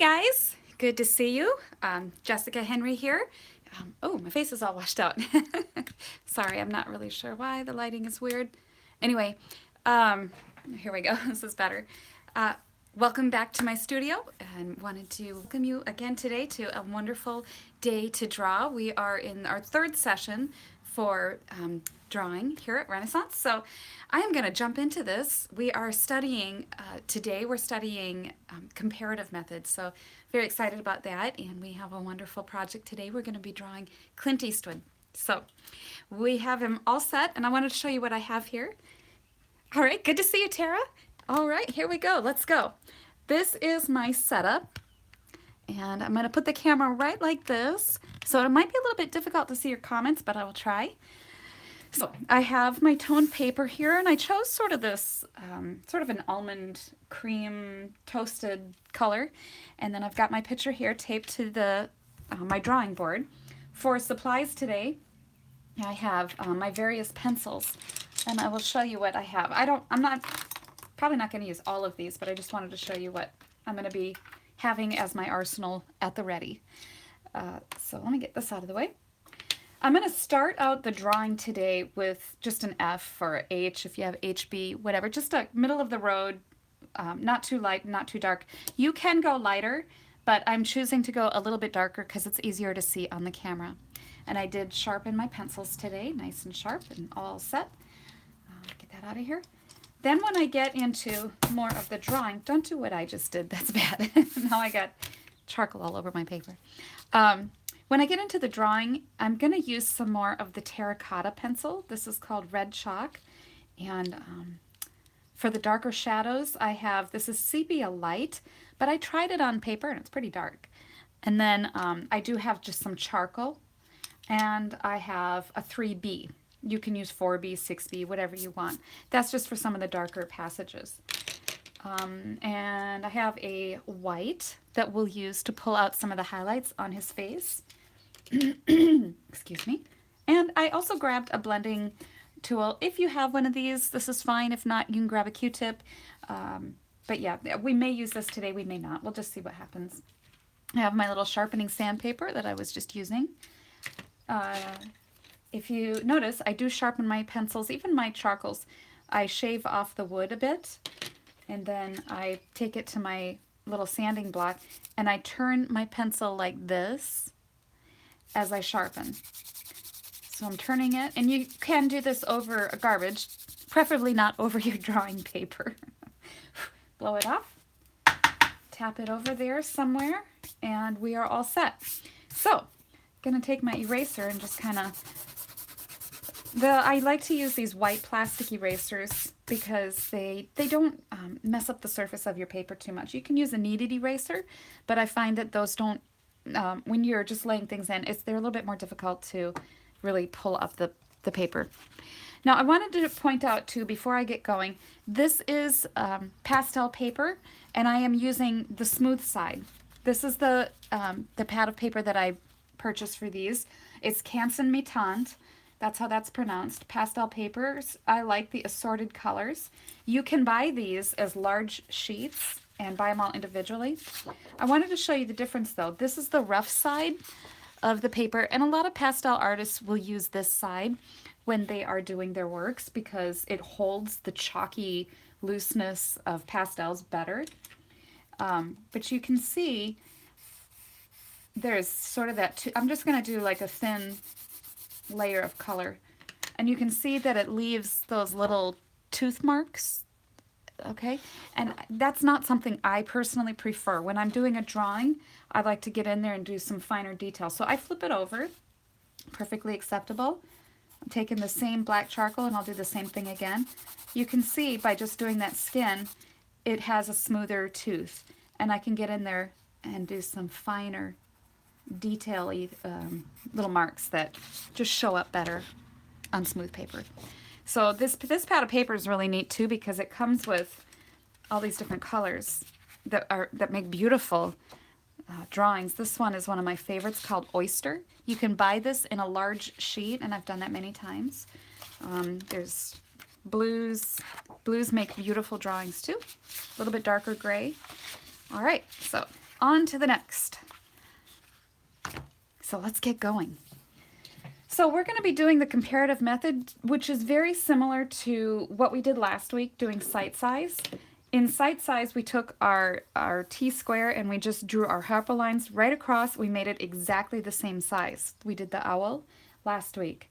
guys, good to see you. Jessica Henry here. Oh, my face is all washed out. Sorry, I'm not really sure why. The lighting is weird. Anyway, um, here we go. This is better. Uh, Welcome back to my studio and wanted to welcome you again today to a wonderful day to draw. We are in our third session for drawing here at Renaissance. So I am going to jump into this. We are studying, today we're studying comparative methods. So very excited about that. And we have a wonderful project today. We're going to be drawing Clint Eastwood. So we have him all set and I wanted to show you what I have here. All right, good to see you, Tara. All right, here we go. Let's go. This is my setup. And I'm going to put the camera right like this. So it might be a little bit difficult to see your comments, but I will try. So I have my toned paper here, and I chose sort of this, sort of an almond cream toasted color. And then I've got my picture here taped to the my drawing board. For supplies today, I have my various pencils, and I will show you what I have. I'm not probably not going to use all of these, but I just wanted to show you what I'm going to be having as my arsenal at the ready. So let me get this out of the way. I'm going to start out the drawing today with just an F or H if you have HB, whatever, just a middle of the road, not too light, not too dark. You can go lighter, but I'm choosing to go a little bit darker because it's easier to see on the camera. And I did sharpen my pencils today, nice and sharp and all set. Get that out of here. Then when I get into more of the drawing, don't do what I just did, that's bad. Now I got charcoal all over my paper. When I get into the drawing, I'm going to use some more of the terracotta pencil. This is called Red Chalk. And for the darker shadows, I have, this is Sepia Light, but I tried it on paper and it's pretty dark. And then I do have just some charcoal, and I have a 3B. You can use 4B, 6B, whatever you want. That's just for some of the darker passages. And I have a white that we'll use to pull out some of the highlights on his face. Excuse me. And I also grabbed a blending tool. If you have one of these, this is fine. If not, you can grab a Q-tip. But yeah, we may use this today. We may not. We'll just see what happens. I have my little sharpening sandpaper that I was just using. If you notice, I do sharpen my pencils, even my charcoals. I shave off the wood a bit, and then I take it to my little sanding block, and I turn my pencil like this as I sharpen. So I'm turning it, and you can do this over a garbage, preferably not over your drawing paper. Blow it off, tap it over there somewhere, and we are all set. So I'm going to take my eraser and just kind of, I like to use these white plastic erasers because they don't mess up the surface of your paper too much. You can use a kneaded eraser, but I find that those don't, when you're just laying things in, they're a little bit more difficult to really pull up the paper. Now I wanted to point out too, before I get going, this is pastel paper, and I am using the smooth side. This is the pad of paper that I purchased for these. It's Canson Metant. That's how that's pronounced. Pastel papers. I like the assorted colors. You can buy these as large sheets and buy them all individually. I wanted to show you the difference though. This is the rough side of the paper, and a lot of pastel artists will use this side when they are doing their works because it holds the chalky looseness of pastels better. But you can see there's sort of that, I'm just going to do like a thin layer of color, and you can see that it leaves those little tooth marks, okay? And that's not something I personally prefer. When I'm doing a drawing, I like to get in there and do some finer detail. So I flip it over, perfectly acceptable. I'm taking the same black charcoal and I'll do the same thing again. You can see by just doing that skin, it has a smoother tooth, and I can get in there and do some finer detail-y little marks that just show up better on smooth paper. So this pad of paper is really neat too because it comes with all these different colors that make beautiful drawings. This one is one of my favorites called Oyster. You can buy this in a large sheet, and I've done that many times. There's blues. Blues make beautiful drawings too. A little bit darker gray. All right, so on to the next. So let's get going. So we're going to be doing the comparative method, which is very similar to what we did last week, doing sight size. In sight size, we took our T-square and we just drew our hyperlines right across. We made it exactly the same size. We did the owl last week.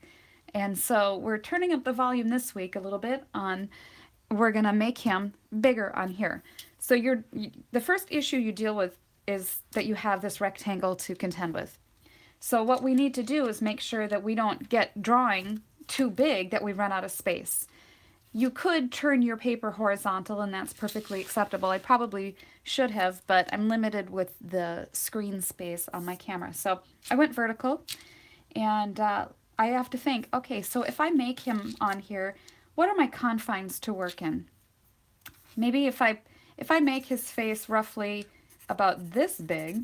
And so we're turning up the volume this week a little bit on, we're going to make him bigger on here. So the first issue you deal with is that you have this rectangle to contend with. So what we need to do is make sure that we don't get drawing too big that we run out of space. You could turn your paper horizontal and that's perfectly acceptable. I probably should have, but I'm limited with the screen space on my camera. So I went vertical and I have to think, okay, so if I make him on here, what are my confines to work in? Maybe if I make his face roughly about this big,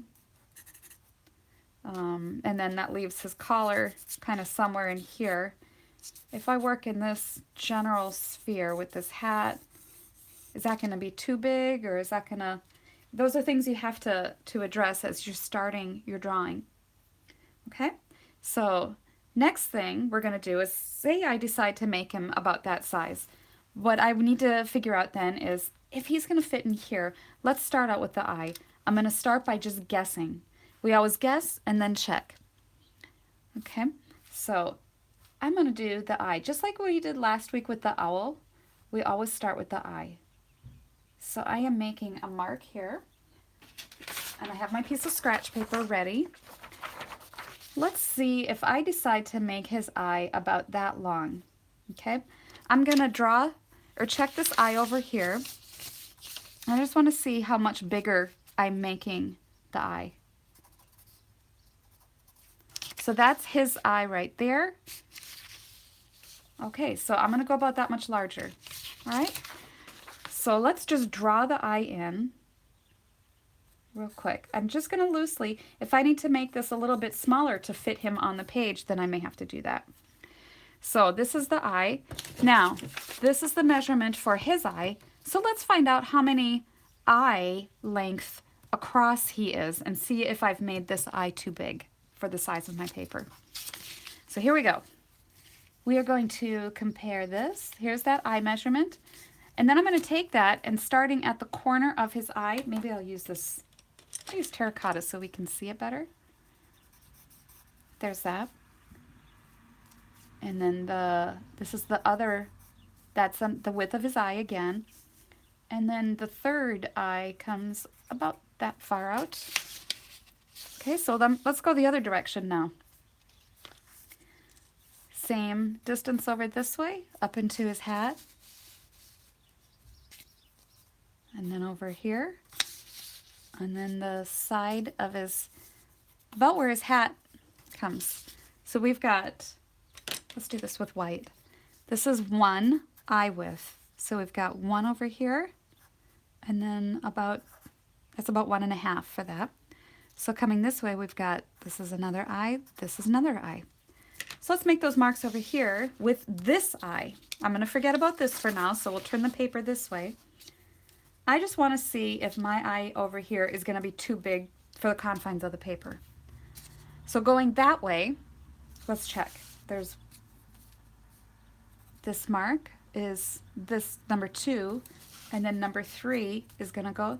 and then that leaves his collar kind of somewhere in here. If I work in this general sphere with this hat, is that going to be too big, or is that going to... Those are things you have to address as you're starting your drawing. Okay? So next thing we're going to do is, say I decide to make him about that size. What I need to figure out then is, if he's going to fit in here, let's start out with the eye. I'm going to start by just guessing. We always guess and then check. Okay, so I'm going to do the eye. Just like we did last week with the owl, we always start with the eye. So I am making a mark here, and I have my piece of scratch paper ready. Let's see if I decide to make his eye about that long. Okay, I'm going to draw or check this eye over here. I just want to see how much bigger I'm making the eye. So that's his eye right there. Okay, so I'm going to go about that much larger. All right, so let's just draw the eye in real quick. I'm just going to loosely, if I need to make this a little bit smaller to fit him on the page, then I may have to do that. So this is the eye. Now, this is the measurement for his eye. So let's find out how many eye length across he is and see if I've made this eye too big for the size of my paper. So here we go. We are going to compare this. Here's that eye measurement. And then I'm going to take that and starting at the corner of his eye, maybe I'll use this, I'll use terracotta so we can see it better. There's that. And then this is the other, that's the width of his eye again. And then the third eye comes about that far out. Okay, so then let's go the other direction now. Same distance over this way, up into his hat. And then over here. And then the side of his, about where his hat comes. So we've got, let's do this with white. This is one eye width. So we've got one over here. And then about, that's about 1.5 for that. So coming this way, we've got, this is another eye, this is another eye. So let's make those marks over here with this eye. I'm going to forget about this for now, so we'll turn the paper this way. I just want to see if my eye over here is going to be too big for the confines of the paper. So going that way, let's check. There's this mark is this number 2, and then number 3 is going to go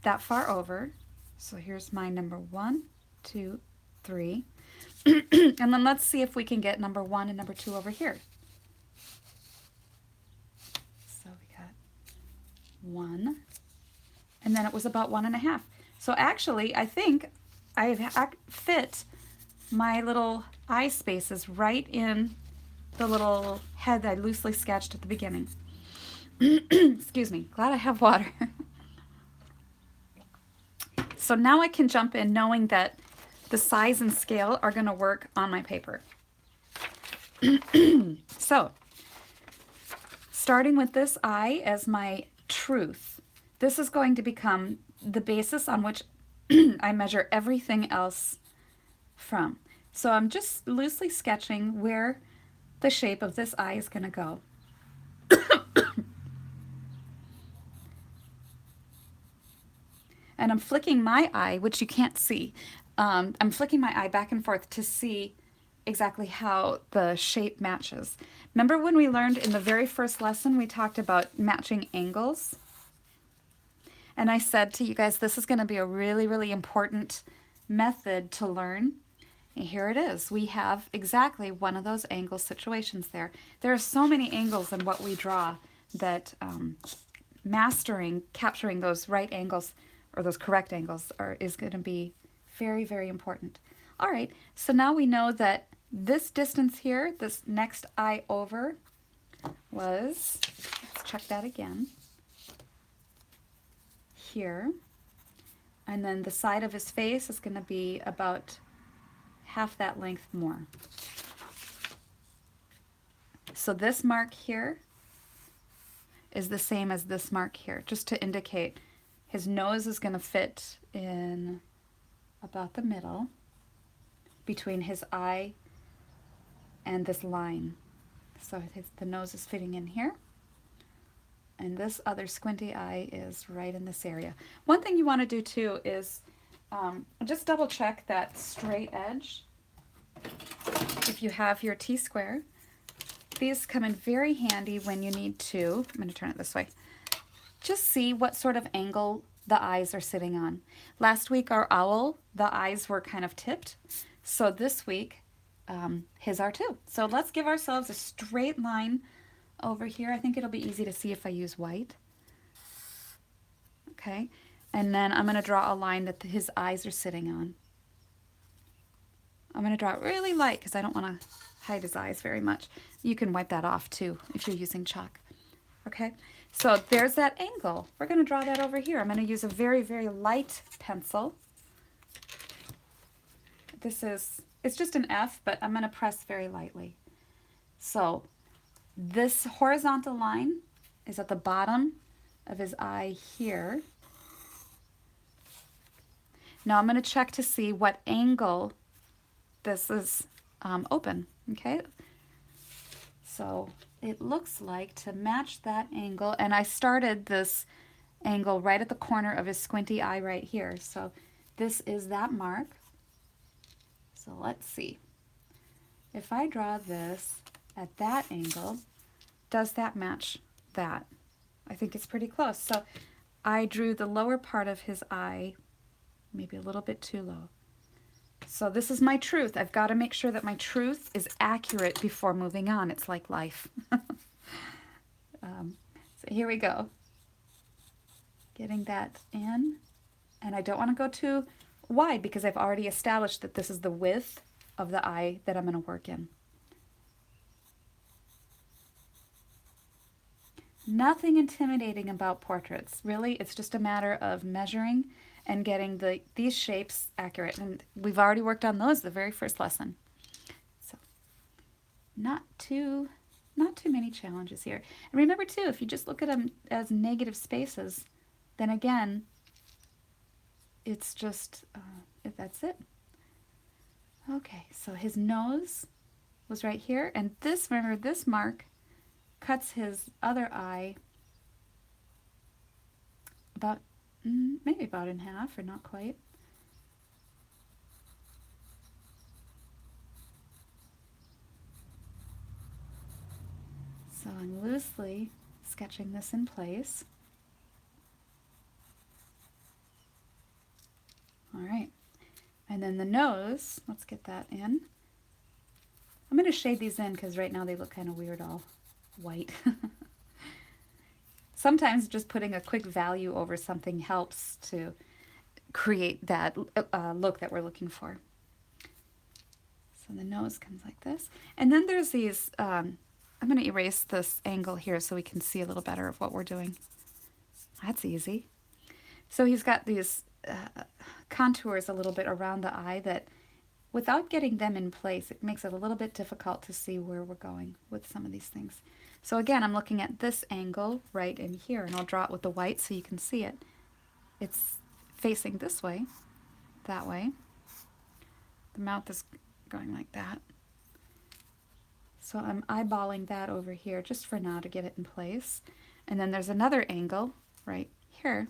that far over. So here's my number 1, 2, 3. And then let's see if we can get number 1 and number 2 over here. So we got 1, and then it was about 1.5. So actually, I think I have fit my little eye spaces right in the little head that I loosely sketched at the beginning. Excuse me, glad I have water. So now I can jump in knowing that the size and scale are going to work on my paper. So, starting with this eye as my truth, this is going to become the basis on which I measure everything else from. So I'm just loosely sketching where the shape of this eye is going to go. And I'm flicking my eye, which you can't see. I'm flicking my eye back and forth to see exactly how the shape matches. Remember when we learned in the very first lesson, we talked about matching angles? And I said to you guys, this is going to be a really, really important method to learn. And here it is. We have exactly one of those angle situations there. There are so many angles in what we draw that mastering, capturing those right angles or those correct angles is going to be very, very important. All right, so now we know that this distance here, this next eye over was, let's check that again, here. And then the side of his face is going to be about half that length more. So this mark here is the same as this mark here, just to indicate his nose is going to fit in about the middle between his eye and this line. So the nose is fitting in here. And this other squinty eye is right in this area. One thing you want to do too is just double check that straight edge. If you have your T-square, these come in very handy when you need to, I'm going to turn it this way, just see what sort of angle the eyes are sitting on. Last week our owl, the eyes were kind of tipped. So this week his are too. So let's give ourselves a straight line over here. I think it'll be easy to see if I use white. Okay, and then I'm going to draw a line that his eyes are sitting on. I'm going to draw it really light because I don't want to hide his eyes very much. You can wipe that off too if you're using chalk. Okay, so there's that angle. We're going to draw that over here. I'm going to use a very, very light pencil. It's just an F, but I'm going to press very lightly. So this horizontal line is at the bottom of his eye here. Now I'm going to check to see what angle this is open, okay? So it looks like to match that angle, and I started this angle right at the corner of his squinty eye right here. So this is that mark. So let's see. If I draw this at that angle, does that match that? I think it's pretty close. So I drew the lower part of his eye maybe a little bit too low. So this is my truth. I've got to make sure that my truth is accurate before moving on. It's like life. So here we go. Getting that in. And I don't want to go too wide because I've already established that this is the width of the eye that I'm going to work in. Nothing intimidating about portraits. Really, it's just a matter of measuring and getting these shapes accurate. And we've already worked on those the very first lesson. So not too many challenges here. And remember too, if you just look at them as negative spaces, then again, it's just, that's it. Okay, so his nose was right here. And this, remember, this mark cuts his other eye about, maybe about in half, or not quite. So I'm loosely sketching this in place. All right, and then the nose, let's get that in. I'm going to shade these in because right now they look kind of weird all white. Sometimes just putting a quick value over something helps to create that look that we're looking for. So the nose comes like this. And then there's these, I'm going to erase this angle here so we can see a little better of what we're doing. That's easy. So he's got these contours a little bit around the eye that without getting them in place, it makes it a little bit difficult to see where we're going with some of these things. So again, I'm looking at this angle right in here, and I'll draw it with the white so you can see it. It's facing this way, that way. The mouth is going like that. So I'm eyeballing that over here just for now to get it in place. And then there's another angle right here,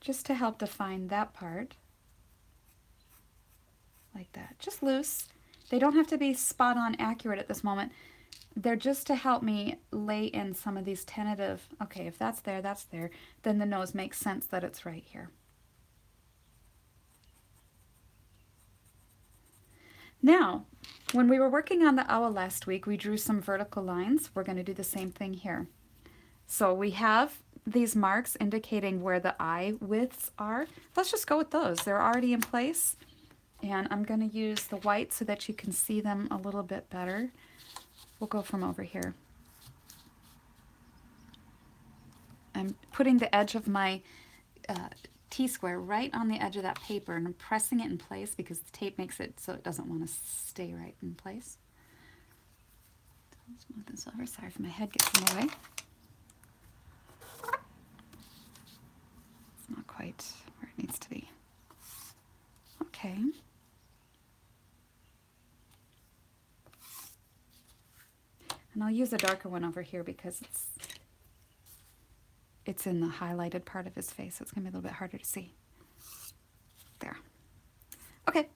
just to help define that part, like that. Just loose. They don't have to be spot on accurate at this moment. They're just to help me lay in some of these tentative, okay, if that's there, then the nose makes sense that it's right here. Now, when we were working on the owl last week, we drew some vertical lines. We're going to do the same thing here. So we have these marks indicating where the eye widths are. Let's just go with those. They're already in place. And I'm going to use the white so that you can see them a little bit better. We'll go from over here. I'm putting the edge of my T-square right on the edge of that paper, and I'm pressing it in place because the tape makes it so it doesn't want to stay right in place. Let's move this over. Sorry if my head gets in the way. It's not quite where it needs to be. Okay. And I'll use a darker one over here because it's in the highlighted part of his face, so it's going to be a little bit harder to see. There. Okay,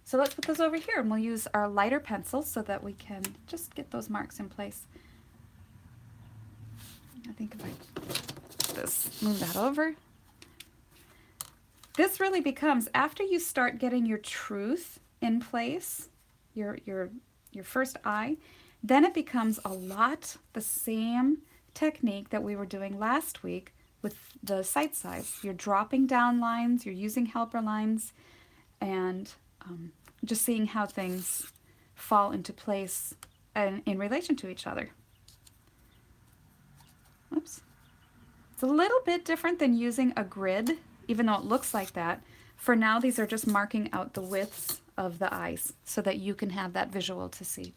so let's put those over here, and we'll use our lighter pencil so that we can just get those marks in place. I think if I just move that over. This really becomes, after you start getting your truth in place, your first eye, then it becomes a lot the same technique that we were doing last week with the sight size. You're dropping down lines, you're using helper lines, and just seeing how things fall into place and in relation to each other. Oops. It's a little bit different than using a grid, even though it looks like that. For now, these are just marking out the widths of the eyes so that you can have that visual to see.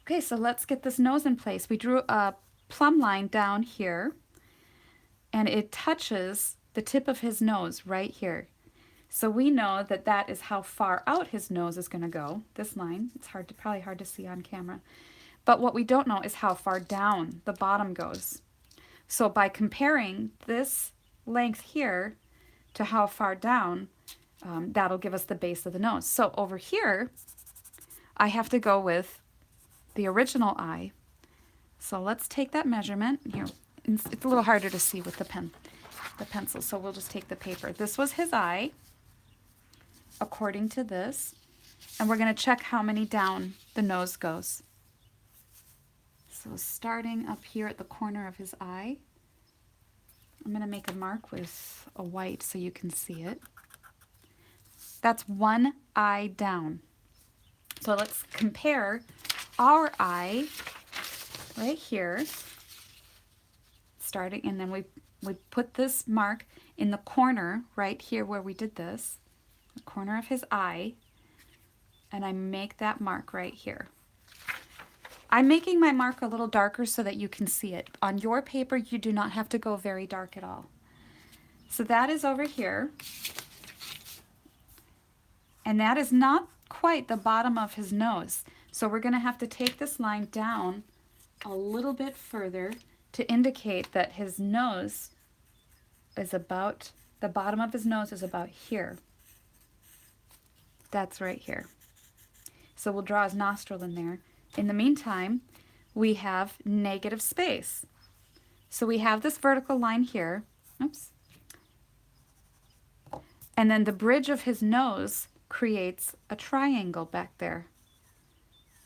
Okay, so let's get this nose in place. We drew a plumb line down here, and it touches the tip of his nose right here. So we know that that is how far out his nose is going to go, this line. It's probably hard to see on camera. But what we don't know is how far down the bottom goes. So by comparing this length here to how far down, that'll give us the base of the nose. So over here, I have to go with the original eye. So let's take that measurement. Here, it's a little harder to see with the pencil, so we'll just take the paper. This was his eye, according to this, and we're going to check how many down the nose goes. So starting up here at the corner of his eye, I'm going to make a mark with a white so you can see it. That's one eye down. So let's compare our eye right here, starting, and then we put this mark in the corner right here where we did this, the corner of his eye, and I make that mark right here. I'm making my mark a little darker so that you can see it. On your paper, you do not have to go very dark at all. So that is over here, and that is not quite the bottom of his nose. So we're going to have to take this line down a little bit further to indicate that his nose is about, the bottom of his nose is about here. That's right here. So we'll draw his nostril in there. In the meantime, we have negative space. So we have this vertical line here. Oops. And then the bridge of his nose creates a triangle back there.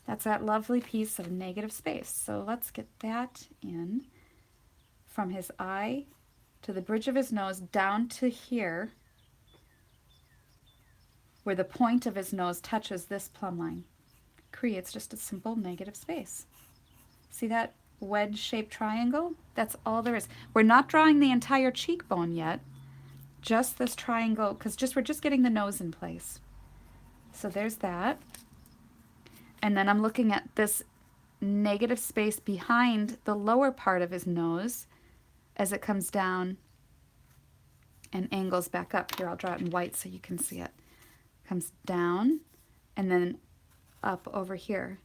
That's that lovely piece of negative space. So let's get that in from his eye to the bridge of his nose down to here, where the point of his nose touches this plumb line. Creates just a simple negative space. See that wedge-shaped triangle? That's all there is. We're not drawing the entire cheekbone yet, just this triangle, because we're just getting the nose in place. So there's that. And then I'm looking at this negative space behind the lower part of his nose as it comes down and angles back up. Here, I'll draw it in white so you can see it. Comes down and then up over here.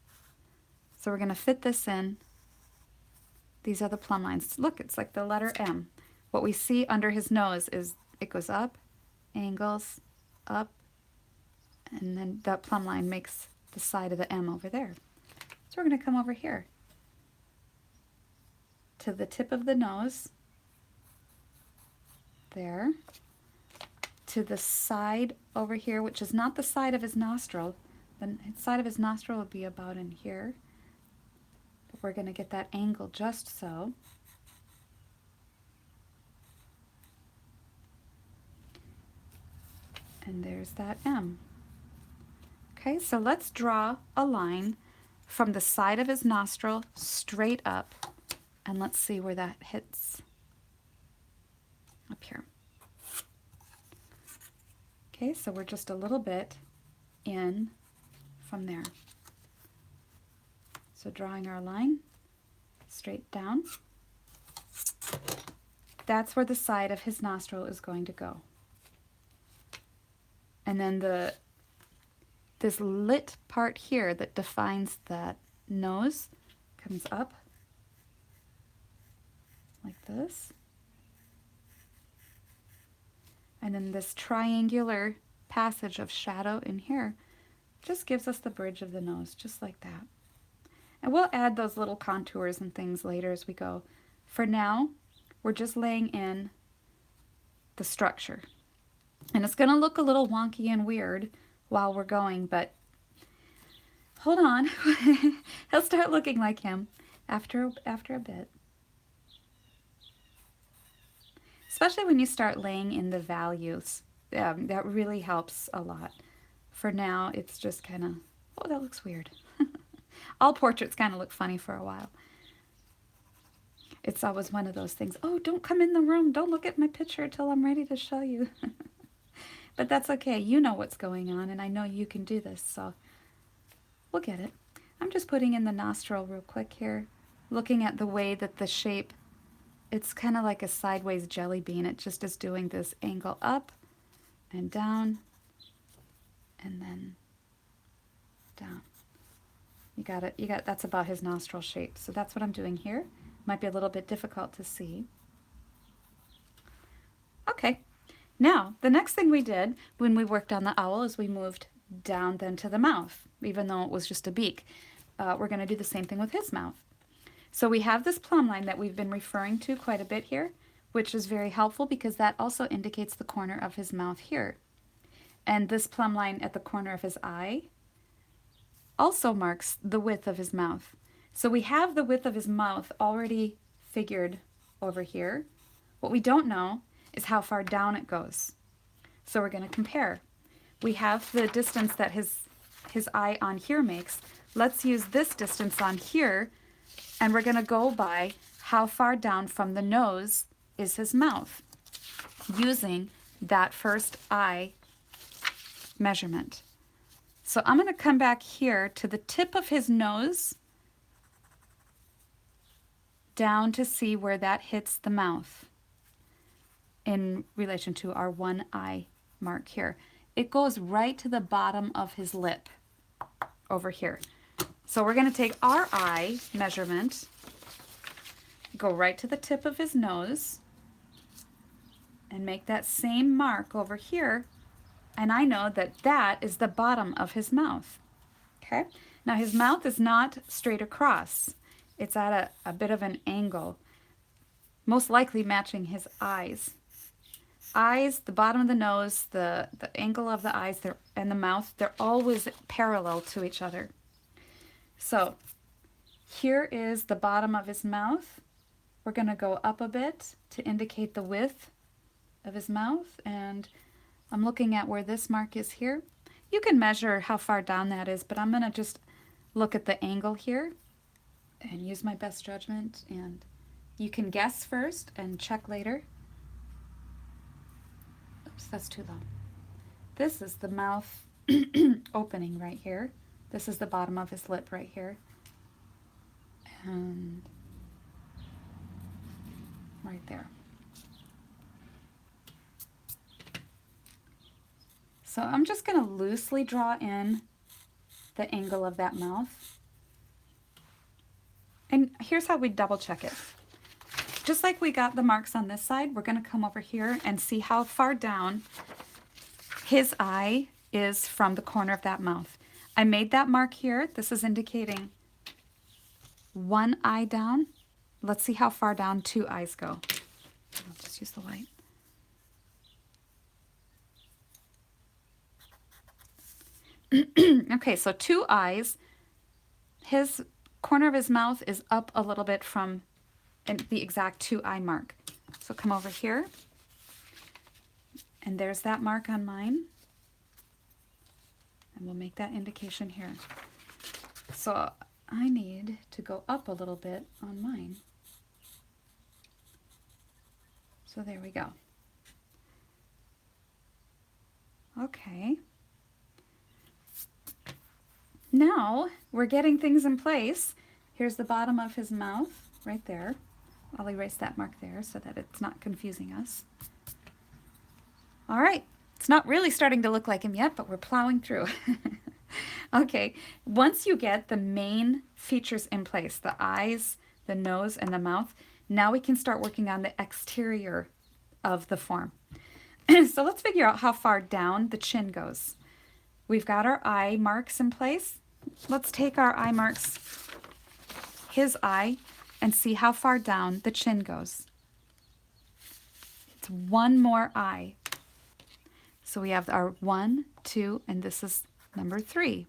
So we're going to fit this in. These are the plumb lines. Look, it's like the letter M. What we see under his nose is It goes up, angles, up, and then that plumb line makes the side of the M over there. So we're going to come over here to the tip of the nose, there, to the side over here, which is not the side of his nostril. The side of his nostril would be about in here. But we're going to get that angle just so. And there's that M. Okay, so let's draw a line from the side of his nostril straight up, and let's see where that hits. Up here. Okay, so we're just a little bit in from there. So drawing our line straight down. That's where the side of his nostril is going to go. And then this lit part here that defines that nose comes up like this. And then this triangular passage of shadow in here just gives us the bridge of the nose, just like that. And we'll add those little contours and things later as we go. For now, we're just laying in the structure. And it's going to look a little wonky and weird while we're going, but hold on. He'll start looking like him after a bit. Especially when you start laying in the values. That really helps a lot. For now, it's just kind of, oh, that looks weird. All portraits kind of look funny for a while. It's always one of those things, oh, don't come in the room. Don't look at my picture until I'm ready to show you. But that's okay. You know what's going on, and I know you can do this, so we'll get it. I'm just putting in the nostril real quick here, looking at the way that the shape, it's kind of like a sideways jelly bean. It just is doing this angle up and down and then down. You got it. That's about his nostril shape. So that's what I'm doing here. Might be a little bit difficult to see. Okay. Now, the next thing we did when we worked on the owl is we moved down then to the mouth, even though it was just a beak. We're going to do the same thing with his mouth. So we have this plumb line that we've been referring to quite a bit here, which is very helpful because that also indicates the corner of his mouth here. And this plumb line at the corner of his eye also marks the width of his mouth. So we have the width of his mouth already figured over here. What we don't know is how far down it goes. So we're going to compare. We have the distance that his eye on here makes. Let's use this distance on here, and we're going to go by how far down from the nose is his mouth using that first eye measurement. So I'm going to come back here to the tip of his nose down to see where that hits the mouth in relation to our one eye mark here. It goes right to the bottom of his lip over here. So we're going to take our eye measurement, go right to the tip of his nose, and make that same mark over here. And I know that that is the bottom of his mouth. Okay? Now his mouth is not straight across. It's at a bit of an angle, most likely matching his eyes. Eyes, the bottom of the nose, the angle of the eyes and the mouth, they're always parallel to each other. So here is the bottom of his mouth. We're going to go up a bit to indicate the width of his mouth, and I'm looking at where this mark is here. You can measure how far down that is, but I'm going to just look at the angle here and use my best judgment, and you can guess first and check later. Oops, that's too low. This is the mouth opening right here. This is the bottom of his lip right here. And right there. So I'm just going to loosely draw in the angle of that mouth. And here's how we double check it. just like we got the marks on this side, we're going to come over here and see how far down his eye is from the corner of that mouth. I made that mark here. This is indicating one eye down. Let's see how far down two eyes go. I'll just use the light. Okay, so two eyes. His corner of his mouth is up a little bit from the exact two eye mark. So come over here, and there's that mark on mine. And we'll make that indication here. So I need to go up a little bit on mine. So there we go. Okay. Now we're getting things in place. Here's the bottom of his mouth right there. I'll erase that mark there so that it's not confusing us. All right, it's not really starting to look like him yet, but we're plowing through. Okay, once you get the main features in place, the eyes, the nose, and the mouth, now we can start working on the exterior of the form. So let's figure out how far down the chin goes. We've got our eye marks in place. Let's take our eye marks, his eye, and see how far down the chin goes. It's one more eye. So we have our 1, 2, and this is number 3.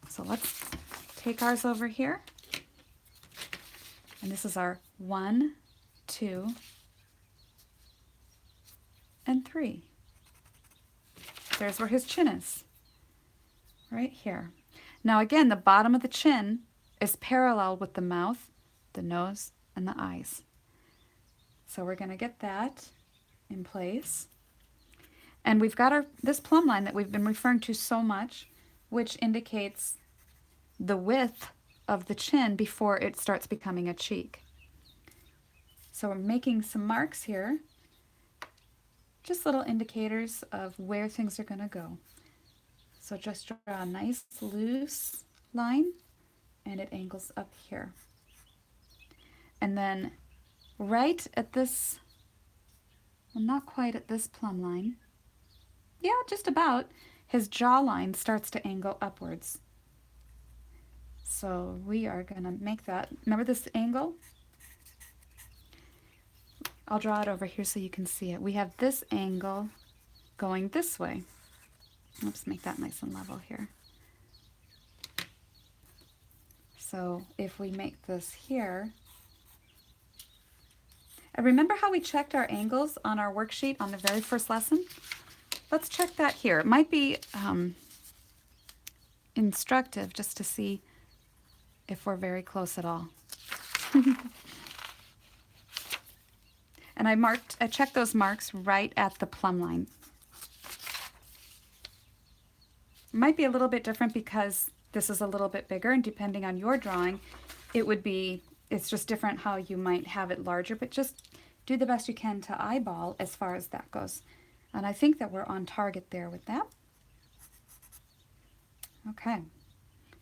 So let's take ours over here. And this is our 1, 2, and 3. There's where his chin is, right here. Now again, the bottom of the chin is parallel with the mouth, the nose, and the eyes. So we're going to get that in place. And we've got this plumb line that we've been referring to so much, which indicates the width of the chin before it starts becoming a cheek. So we're making some marks here, just little indicators of where things are going to go. So just draw a nice loose line, and it angles up here. And then right at this, well, not quite at this plumb line, yeah, just about, his jawline starts to angle upwards. So we are going to make that, remember this angle? I'll draw it over here so you can see it. We have this angle going this way. Let's make that nice and level here. So if we make this here, and remember how we checked our angles on our worksheet on the very first lesson? Let's check that here. It might be instructive just to see if we're very close at all. And I checked those marks right at the plumb line. It might be a little bit different because this is a little bit bigger, and depending on your drawing, it's just different how you might have it larger, but just do the best you can to eyeball as far as that goes. And I think that we're on target there with that. Okay,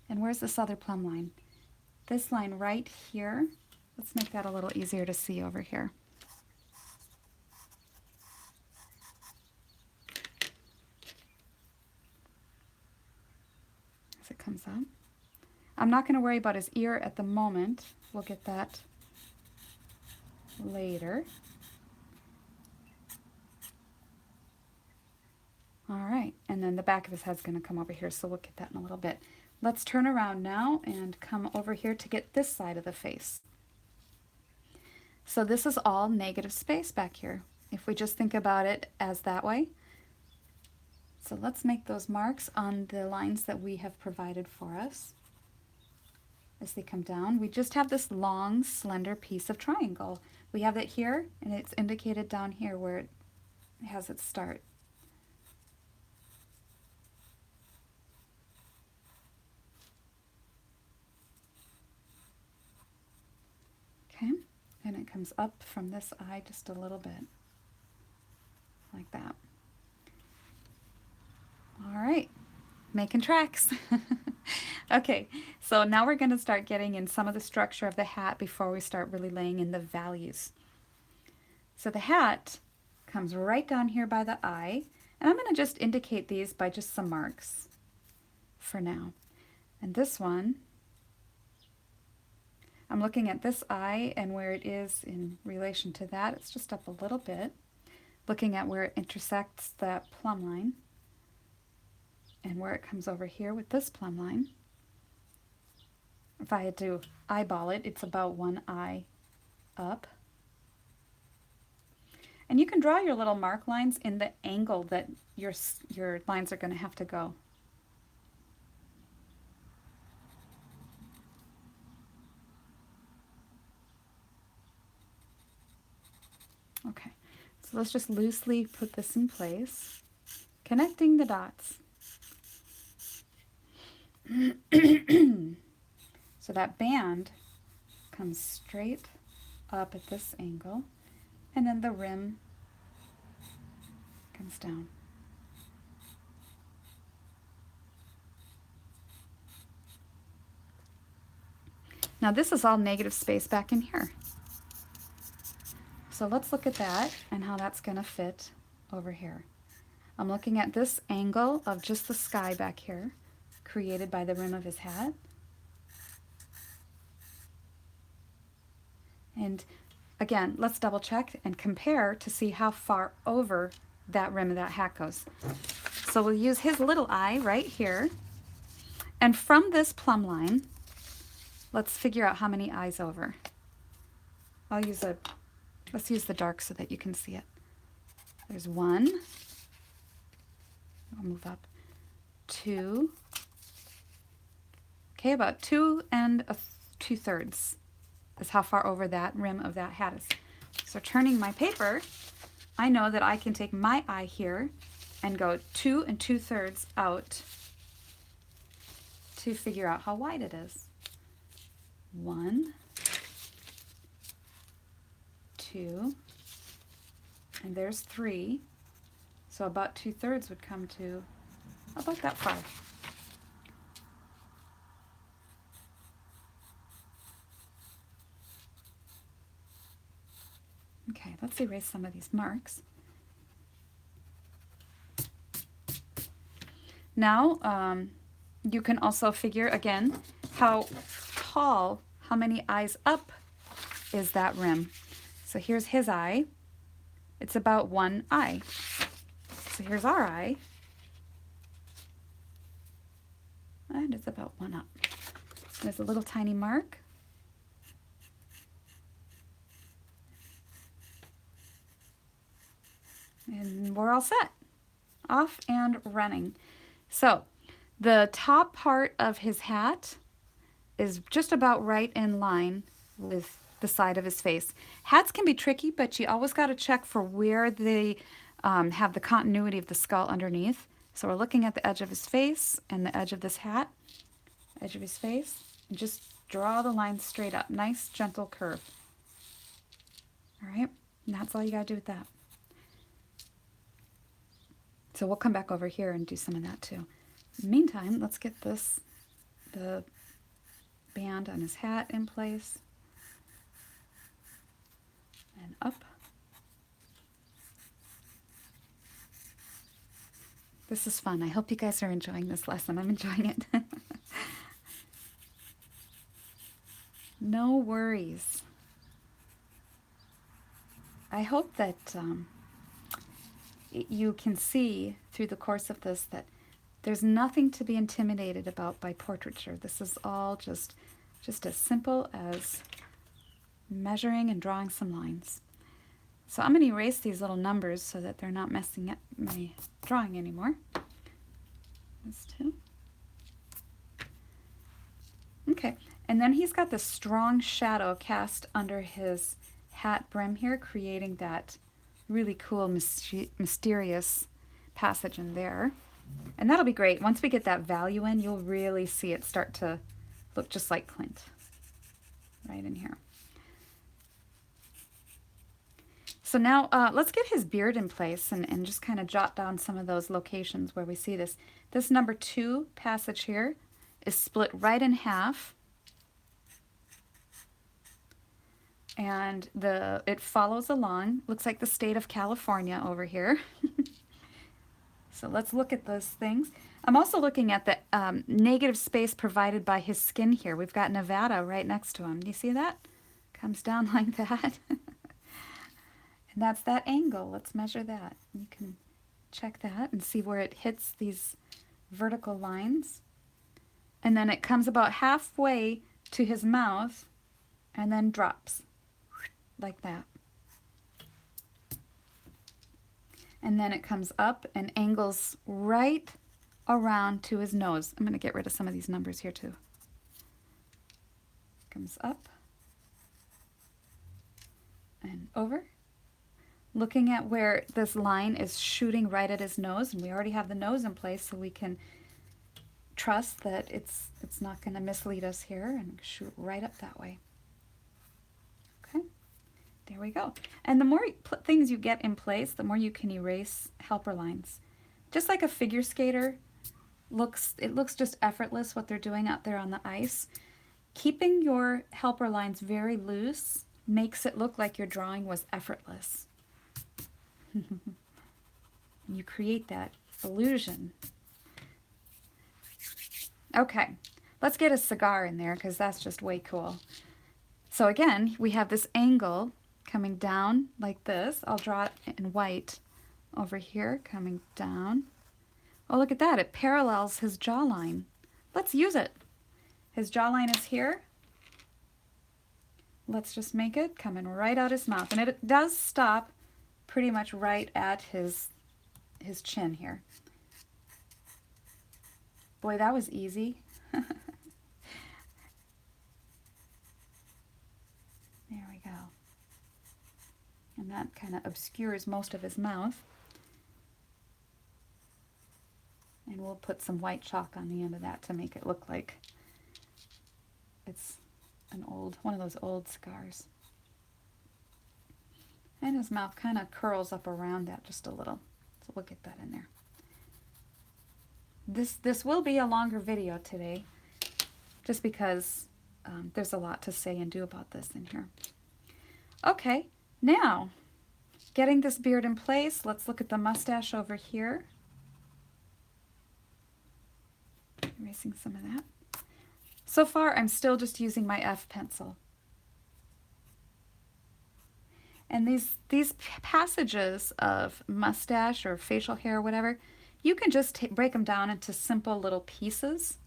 and where's this other plumb line? This line right here. Let's make that a little easier to see over here. As it comes up. I'm not going to worry about his ear at the moment. We'll get that later. All right, and then the back of his head's going to come over here, so we'll get that in a little bit. Let's turn around now and come over here to get this side of the face. So this is all negative space back here, if we just think about it as that way. So let's make those marks on the lines that we have provided for us. As they come down, we just have this long, slender piece of triangle. We have it here, and it's indicated down here where it has its start. Okay, and it comes up from this eye just a little bit, like that. All right, making tracks. Okay, so now we're going to start getting in some of the structure of the hat before we start really laying in the values. So the hat comes right down here by the eye, and I'm going to just indicate these by just some marks for now. And this one, I'm looking at this eye and where it is in relation to that. It's just up a little bit. Looking at where it intersects that plumb line and where it comes over here with this plumb line. If I had to eyeball it, it's about one eye up. And you can draw your little mark lines in the angle that your lines are going to have to go. Okay, so let's just loosely put this in place, connecting the dots. So that band comes straight up at this angle, and then the rim comes down. Now this is all negative space back in here. So let's look at that and how that's going to fit over here. I'm looking at this angle of just the sky back here, created by the rim of his hat. And again, let's double check and compare to see how far over that rim of that hat goes. So we'll use his little eye right here. And from this plumb line, let's figure out how many eyes over. Let's use the dark so that you can see it. There's 1. I'll move up. 2. Okay, about 2 2/3 is how far over that rim of that hat is. So turning my paper, I know that I can take my eye here and go 2 2/3 out to figure out how wide it is. 1, 2, and there's 3. So about 2/3 would come to about that far. Okay, let's erase some of these marks. Now, you can also figure, again, how tall, how many eyes up is that rim. So here's his eye. It's about 1 eye. So here's our eye. And it's about 1 up. There's a little tiny mark. And we're all set. Off and running. So the top part of his hat is just about right in line with the side of his face. Hats can be tricky, but you always got to check for where they have the continuity of the skull underneath. So we're looking at the edge of his face and the edge of this hat, edge of his face, and just draw the line straight up. Nice, gentle curve. All right, and that's all you got to do with that. So we'll come back over here and do some of that too. In the meantime, let's get the band on his hat in place. And up. This is fun. I hope you guys are enjoying this lesson. I'm enjoying it. No worries. I hope that you can see through the course of this that there's nothing to be intimidated about by portraiture. This is all just as simple as measuring and drawing some lines. So I'm going to erase these little numbers so that they're not messing up my drawing anymore. These 2. Okay, and then he's got this strong shadow cast under his hat brim here, creating that really cool, mysterious passage in there. And that'll be great. Once we get that value in, you'll really see it start to look just like Clint right in here. So now let's get his beard in place and just kind of jot down some of those locations where we see this. This number 2 passage here is split right in half, and it follows along. Looks like the state of California over here. So let's look at those things. I'm also looking at the negative space provided by his skin here. We've got Nevada right next to him. Do you see that? Comes down like that. And that's that angle. Let's measure that. You can check that and see where it hits these vertical lines. And then it comes about halfway to his mouth and then drops like that. And then it comes up and angles right around to his nose. I'm going to get rid of some of these numbers here too. Comes up and over. Looking at where this line is shooting right at his nose, and we already have the nose in place, so we can trust that it's not going to mislead us here and shoot right up that way. Okay, there we go. And the more things you get in place, the more you can erase helper lines. Just like a figure skater, it looks just effortless what they're doing out there on the ice. Keeping your helper lines very loose makes it look like your drawing was effortless. You create that illusion. Okay, let's get a cigar in there because that's just way cool. So again, we have this angle coming down like this. I'll draw it in white over here, coming down. Oh, look at that. It parallels his jawline. Let's use it. His jawline is here. Let's just make it coming right out his mouth. And it does stop pretty much right at his chin here. Boy, that was easy. There we go. And that kind of obscures most of his mouth. And we'll put some white chalk on the end of that to make it look like it's one of those old cigars. And his mouth kind of curls up around that just a little. So we'll get that in there. This will be a longer video today, just because there's a lot to say and do about this in here. Okay, now, getting this beard in place, let's look at the mustache over here. Erasing some of that. So far, I'm still just using my F pencil. And these passages of mustache or facial hair or whatever, you can just break them down into simple little pieces.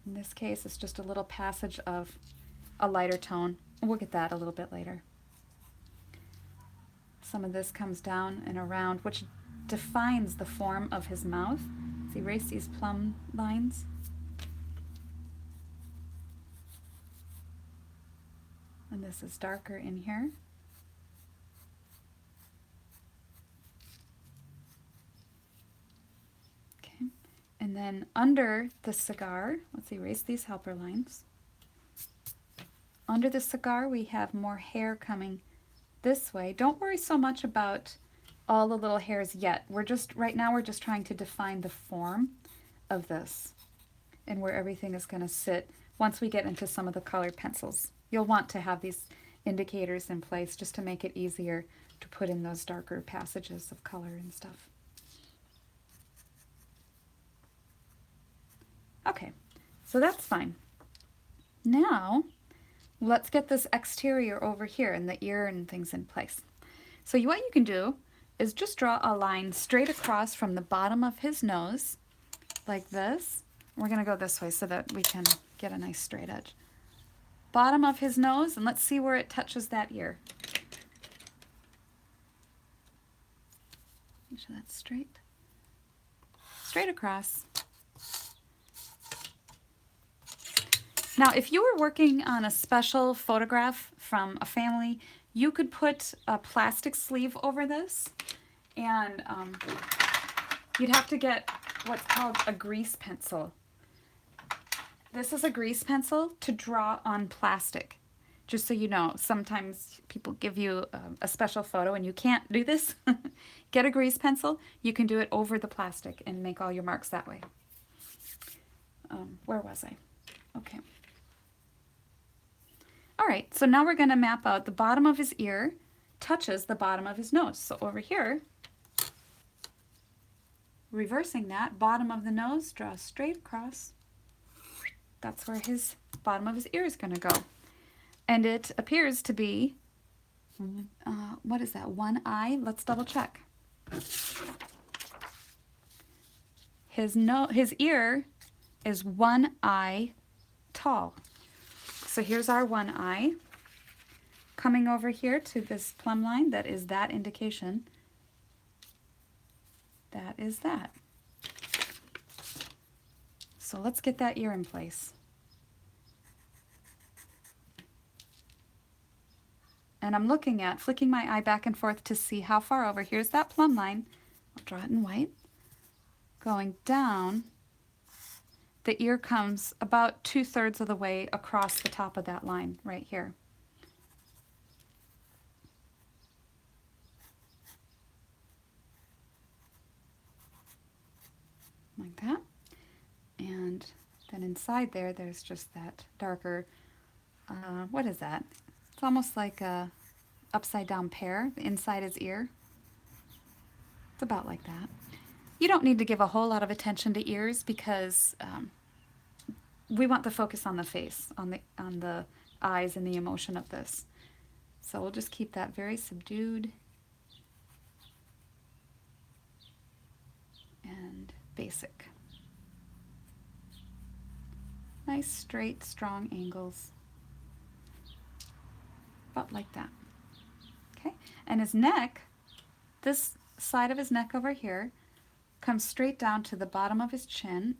In this case, it's just a little passage of a lighter tone. We'll get that a little bit later. Some of this comes down and around, which defines the form of his mouth. Let's erase these plumb lines. And this is darker in here. Okay, and then under the cigar, let's erase these helper lines. Under the cigar, we have more hair coming this way. Don't worry so much about all the little hairs yet. Right now we're just trying to define the form of this and where everything is going to sit once we get into some of the colored pencils. You'll want to have these indicators in place just to make it easier to put in those darker passages of color and stuff. Okay, so that's fine. Now, let's get this exterior over here and the ear and things in place. So what you can do is just draw a line straight across from the bottom of his nose, like this. We're going to go this way so that we can get a nice straight edge. Bottom of his nose, and let's see where it touches that ear. Make sure that's straight. Straight across. Now, if you were working on a special photograph from a family, you could put a plastic sleeve over this, and you'd have to get what's called a grease pencil. This is a grease pencil to draw on plastic. Just so you know, sometimes people give you a special photo and you can't do this. Get a grease pencil. You can do it over the plastic and make all your marks that way. where was I? Okay. All right, so now we're going to map out the bottom of his ear touches the bottom of his nose. So over here, reversing that, bottom of the nose, draw straight across. That's where his bottom of his ear is going to go. And it appears to be, what is that, one eye? Let's double check. His ear is one eye tall. So here's our one eye. Coming over here to this plumb line, that is that indication. That is that. So let's get that ear in place. And I'm looking at, flicking my eye back and forth to see how far over. Here's that plumb line. I'll draw it in white. Going down, the ear comes about 2/3 of the way across the top of that line right here. Like that. And then inside there, there's just that darker, what is that? It's almost like a upside down pear inside his ear. It's about like that. You don't need to give a whole lot of attention to ears because we want the focus on the face, on the eyes and the emotion of this. So we'll just keep that very subdued and basic. Nice, straight, strong angles. About like that. Okay, and his neck, this side of his neck over here, comes straight down to the bottom of his chin.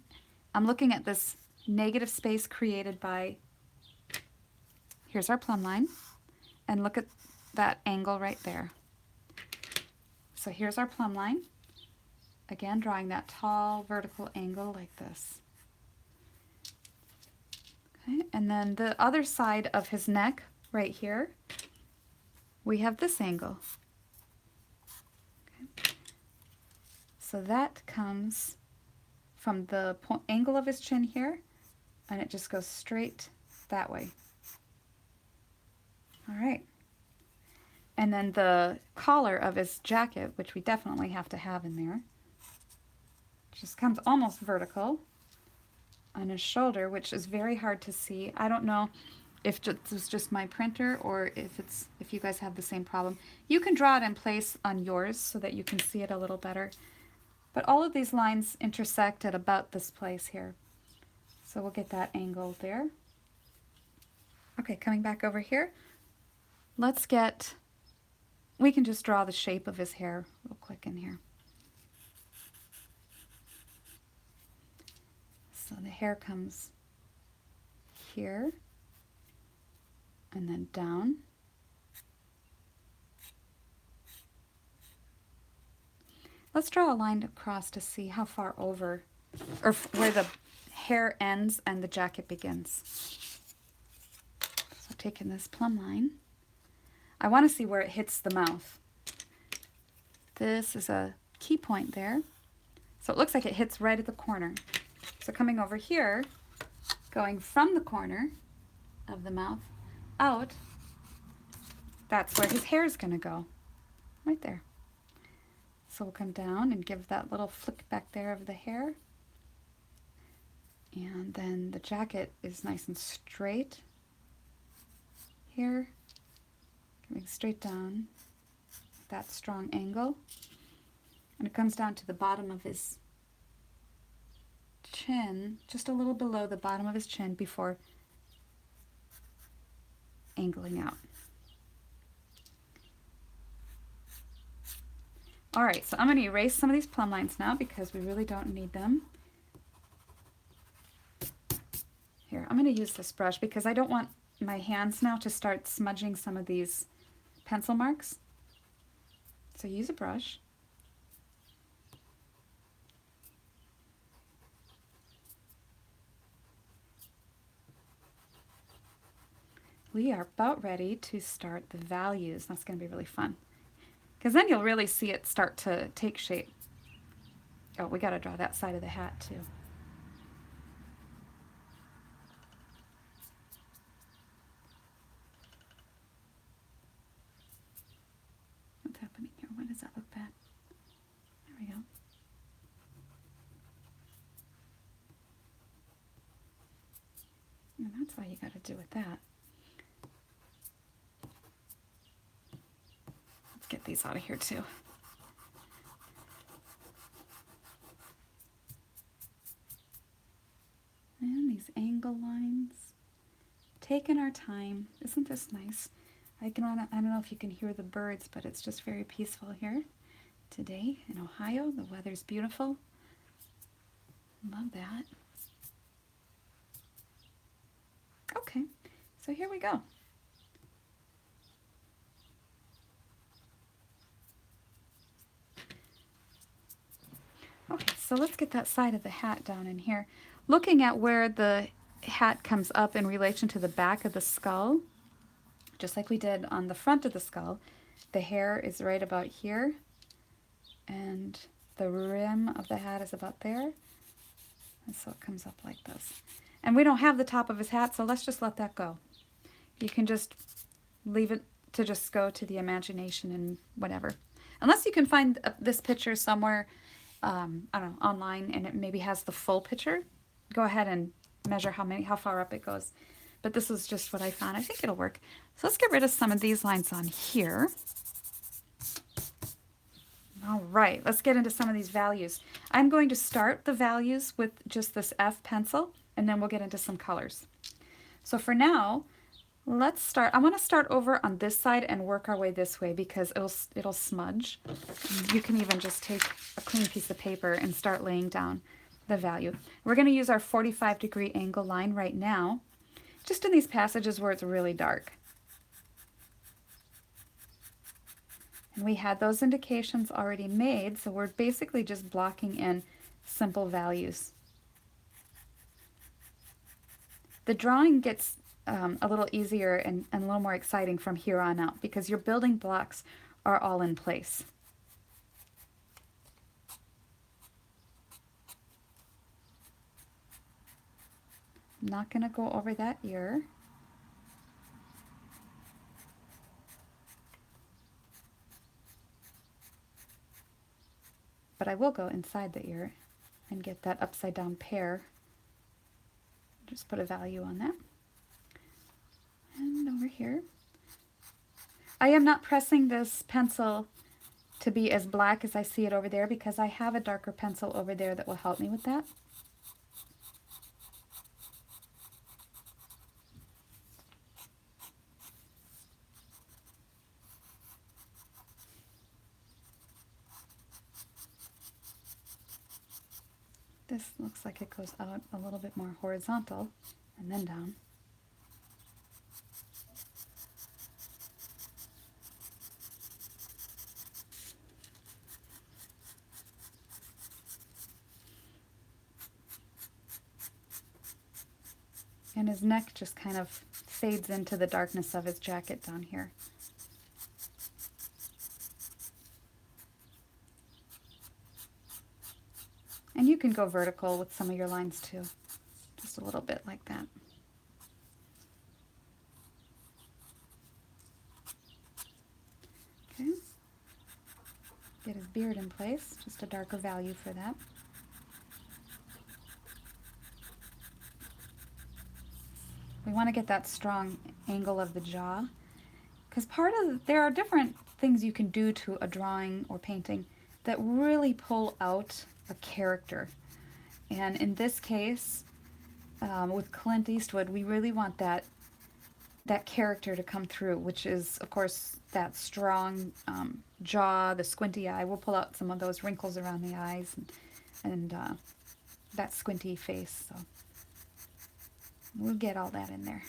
I'm looking at this negative space created by, here's our plumb line, and look at that angle right there. So here's our plumb line. Again, drawing that tall vertical angle like this. Okay, and then the other side of his neck, right here, we have this angle. Okay. So that comes from the angle of his chin here, and it just goes straight that way. All right. And then the collar of his jacket, which we definitely have to have in there, just comes almost vertical on his shoulder, which is very hard to see. I don't know if it's just my printer or if you guys have the same problem. You can draw it in place on yours so that you can see it a little better. But all of these lines intersect at about this place here. So we'll get that angle there. Okay, coming back over here, we can just draw the shape of his hair real quick in here. So the hair comes here and then down. Let's draw a line across to see how far over, or where the hair ends and the jacket begins. So taking this plumb line, I want to see where it hits the mouth. This is a key point there. So it looks like it hits right at the corner. So coming over here, going from the corner of the mouth out, that's where his hair is going to go, right there. So we'll come down and give that little flick back there of the hair. And then the jacket is nice and straight here, coming straight down, that strong angle. And it comes down to the bottom of his chin, just a little below the bottom of his chin before angling out. All right, so I'm going to erase some of these plumb lines now because we really don't need them. Here, I'm going to use this brush because I don't want my hands now to start smudging some of these pencil marks. So use a brush. We are about ready to start the values. That's going to be really fun, because then you'll really see it start to take shape. Oh, we got to draw that side of the hat too. That's all you got to do with that. Let's get these out of here too. And these angle lines. Taking our time. Isn't this nice? I don't know if you can hear the birds, but it's just very peaceful here today in Ohio. The weather's beautiful. Love that. Okay, so here we go. Okay, so let's get that side of the hat down in here. Looking at where the hat comes up in relation to the back of the skull, just like we did on the front of the skull, the hair is right about here, and the rim of the hat is about there, and so it comes up like this. And we don't have the top of his hat, so let's just let that go. You can just leave it to just go to the imagination and whatever. Unless you can find this picture somewhere, I don't know, online, and it maybe has the full picture. Go ahead and measure how far up it goes. But this is just what I found. I think it'll work. So let's get rid of some of these lines on here. All right, let's get into some of these values. I'm going to start the values with just this F pencil, and then we'll get into some colors. So for now, let's start. I want to start over on this side and work our way this way because it'll smudge. You can even just take a clean piece of paper and start laying down the value. We're going to use our 45-degree angle line right now, just in these passages where it's really dark. And we had those indications already made, so we're basically just blocking in simple values. The drawing gets a little easier and a little more exciting from here on out because your building blocks are all in place. I'm not going to go over that ear. But I will go inside the ear and get that upside down pear. Just put a value on that. And over here. I am not pressing this pencil to be as black as I see it over there because I have a darker pencil over there that will help me with that. This looks like it goes out a little bit more horizontal and then down. And his neck just kind of fades into the darkness of his jacket down here. And you can go vertical with some of your lines too, just a little bit like that. Okay. Get his beard in place, just a darker value for that. We want to get that strong angle of the jaw, because there are different things you can do to a drawing or painting that really pull out a character. And in this case, with Clint Eastwood, we really want that character to come through, which is, of course, that strong jaw, the squinty eye. We'll pull out some of those wrinkles around the eyes and that squinty face. So we'll get all that in there.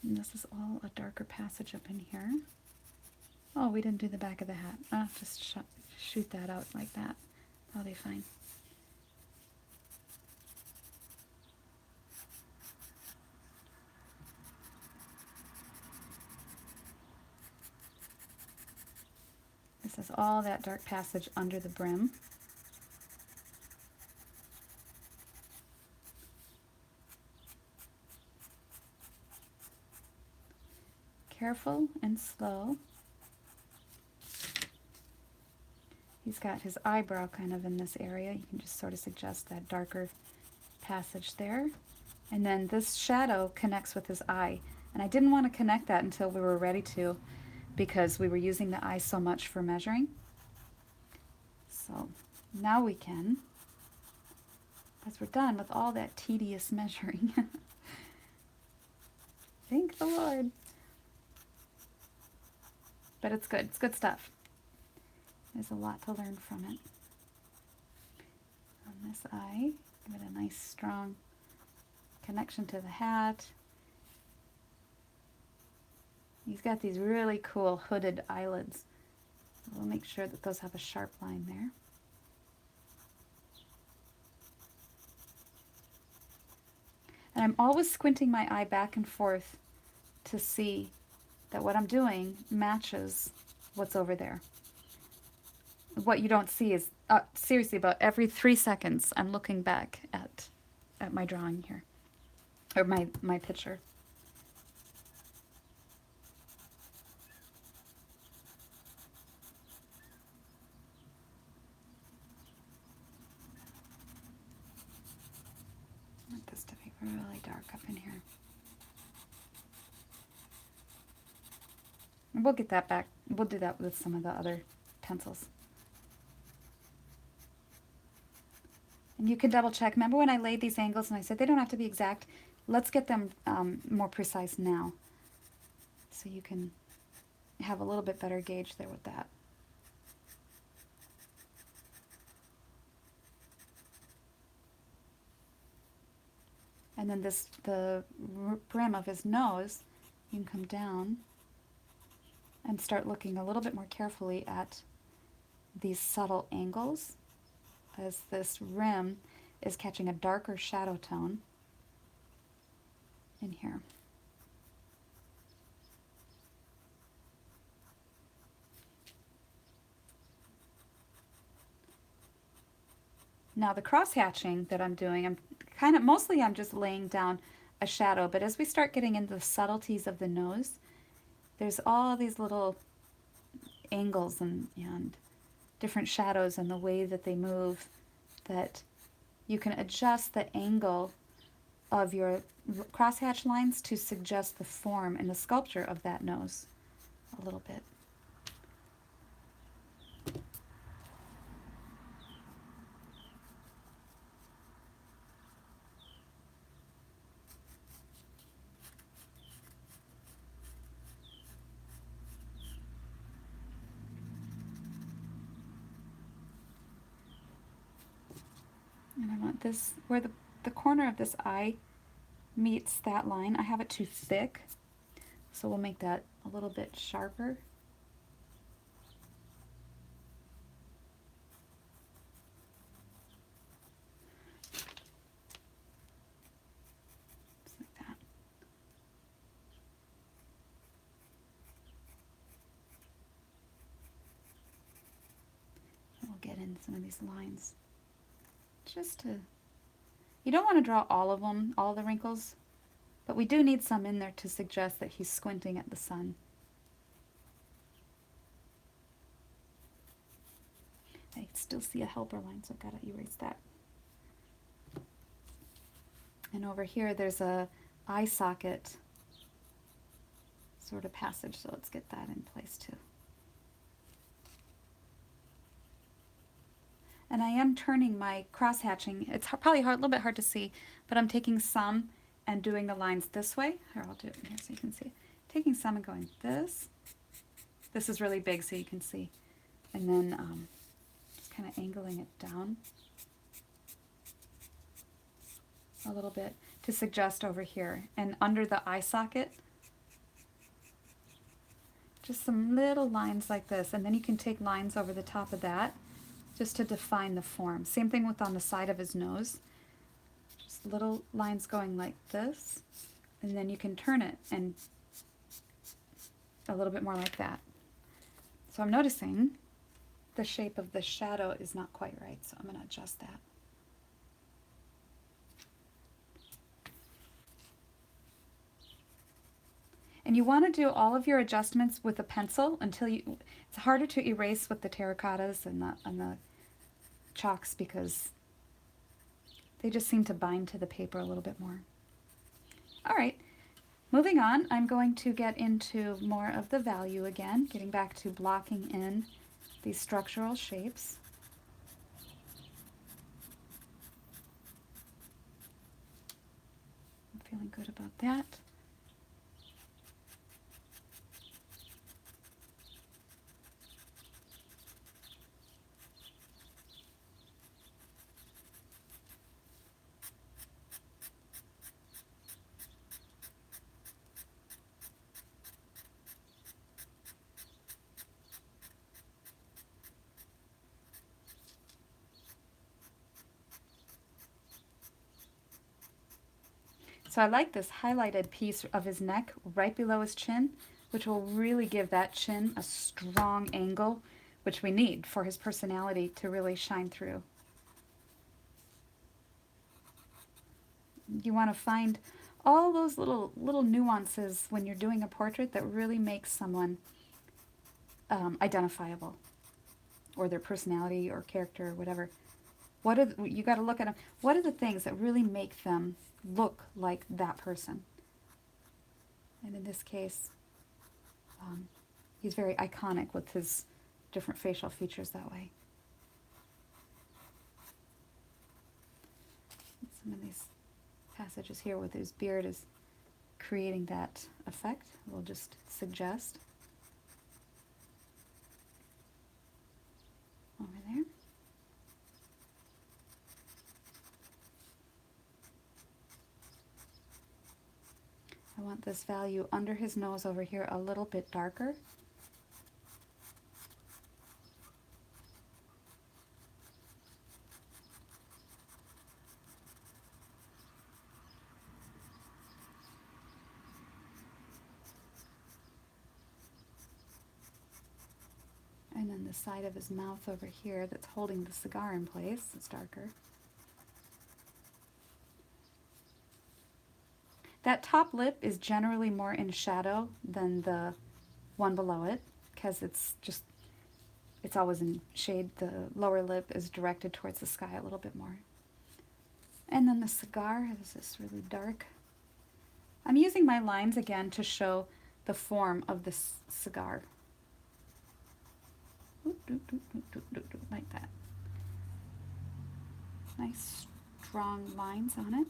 And this is all a darker passage up in here. Oh, we didn't do the back of the hat. Just shoot that out like that. That'll be fine. This is all that dark passage under the brim. careful and slow. He's got his eyebrow kind of in this area. You can just sort of suggest that darker passage there. And then this shadow connects with his eye. And I didn't want to connect that until we were ready to, because we were using the eye so much for measuring. So now we can, as we're done with all that tedious measuring. Thank the Lord. But it's good. It's good stuff. There's a lot to learn from it. On this eye, give it a nice strong connection to the hat. He's got these really cool hooded eyelids. We'll make sure that those have a sharp line there. And I'm always squinting my eye back and forth to see that what I'm doing matches what's over there. What you don't see is, seriously, about every 3 seconds, I'm looking back at my drawing here, or my picture. I want this to be really dark up in here. And we'll get that back. We'll do that with some of the other pencils. And you can double check. Remember when I laid these angles and I said they don't have to be exact? Let's get them more precise now, so you can have a little bit better gauge there with that. And then the brim of his nose, you can come down and start looking a little bit more carefully at these subtle angles, as this rim is catching a darker shadow tone in here. Now the cross hatching that I'm doing, I'm just laying down a shadow, but as we start getting into the subtleties of the nose, there's all these little angles and different shadows and the way that they move, that you can adjust the angle of your crosshatch lines to suggest the form and the sculpture of that nose a little bit. And I want this, where the corner of this eye meets that line, I have it too thick, so we'll make that a little bit sharper. Just like that. And we'll get in some of these lines. Just to, you don't want to draw all of them, all the wrinkles, but we do need some in there to suggest that he's squinting at the sun. I still see a helper line, so I've got to erase that. And over here there's a eye socket sort of passage, so let's get that in place too. And I am turning my cross hatching. It's probably a little bit hard to see, but I'm taking some and doing the lines this way. Here, I'll do it here so you can see. Taking some and going this. This is really big so you can see. And then just kind of angling it down a little bit to suggest over here. And under the eye socket, just some little lines like this. And then you can take lines over the top of that, just to define the form. Same thing with on the side of his nose. Just little lines going like this, and then you can turn it and a little bit more like that. So I'm noticing the shape of the shadow is not quite right, so I'm going to adjust that. And you want to do all of your adjustments with a pencil until it's harder to erase with the terracottas and the chalks because they just seem to bind to the paper a little bit more. All right, moving on, I'm going to get into more of the value again, getting back to blocking in these structural shapes. I'm feeling good about that. So I like this highlighted piece of his neck right below his chin, which will really give that chin a strong angle, which we need for his personality to really shine through. You want to find all those little nuances when you're doing a portrait that really makes someone identifiable, or their personality or character or whatever. You got to look at them. What are the things that really make them look like that person? And in this case, he's very iconic with his different facial features that way. Some of these passages here with his beard is creating that effect. We'll just suggest over there. I want this value under his nose over here a little bit darker. And then the side of his mouth over here that's holding the cigar in place is darker. That top lip is generally more in shadow than the one below it because it's always in shade. The lower lip is directed towards the sky a little bit more. And then the cigar is this really dark. I'm using my lines again to show the form of this cigar. Like that. Nice strong lines on it.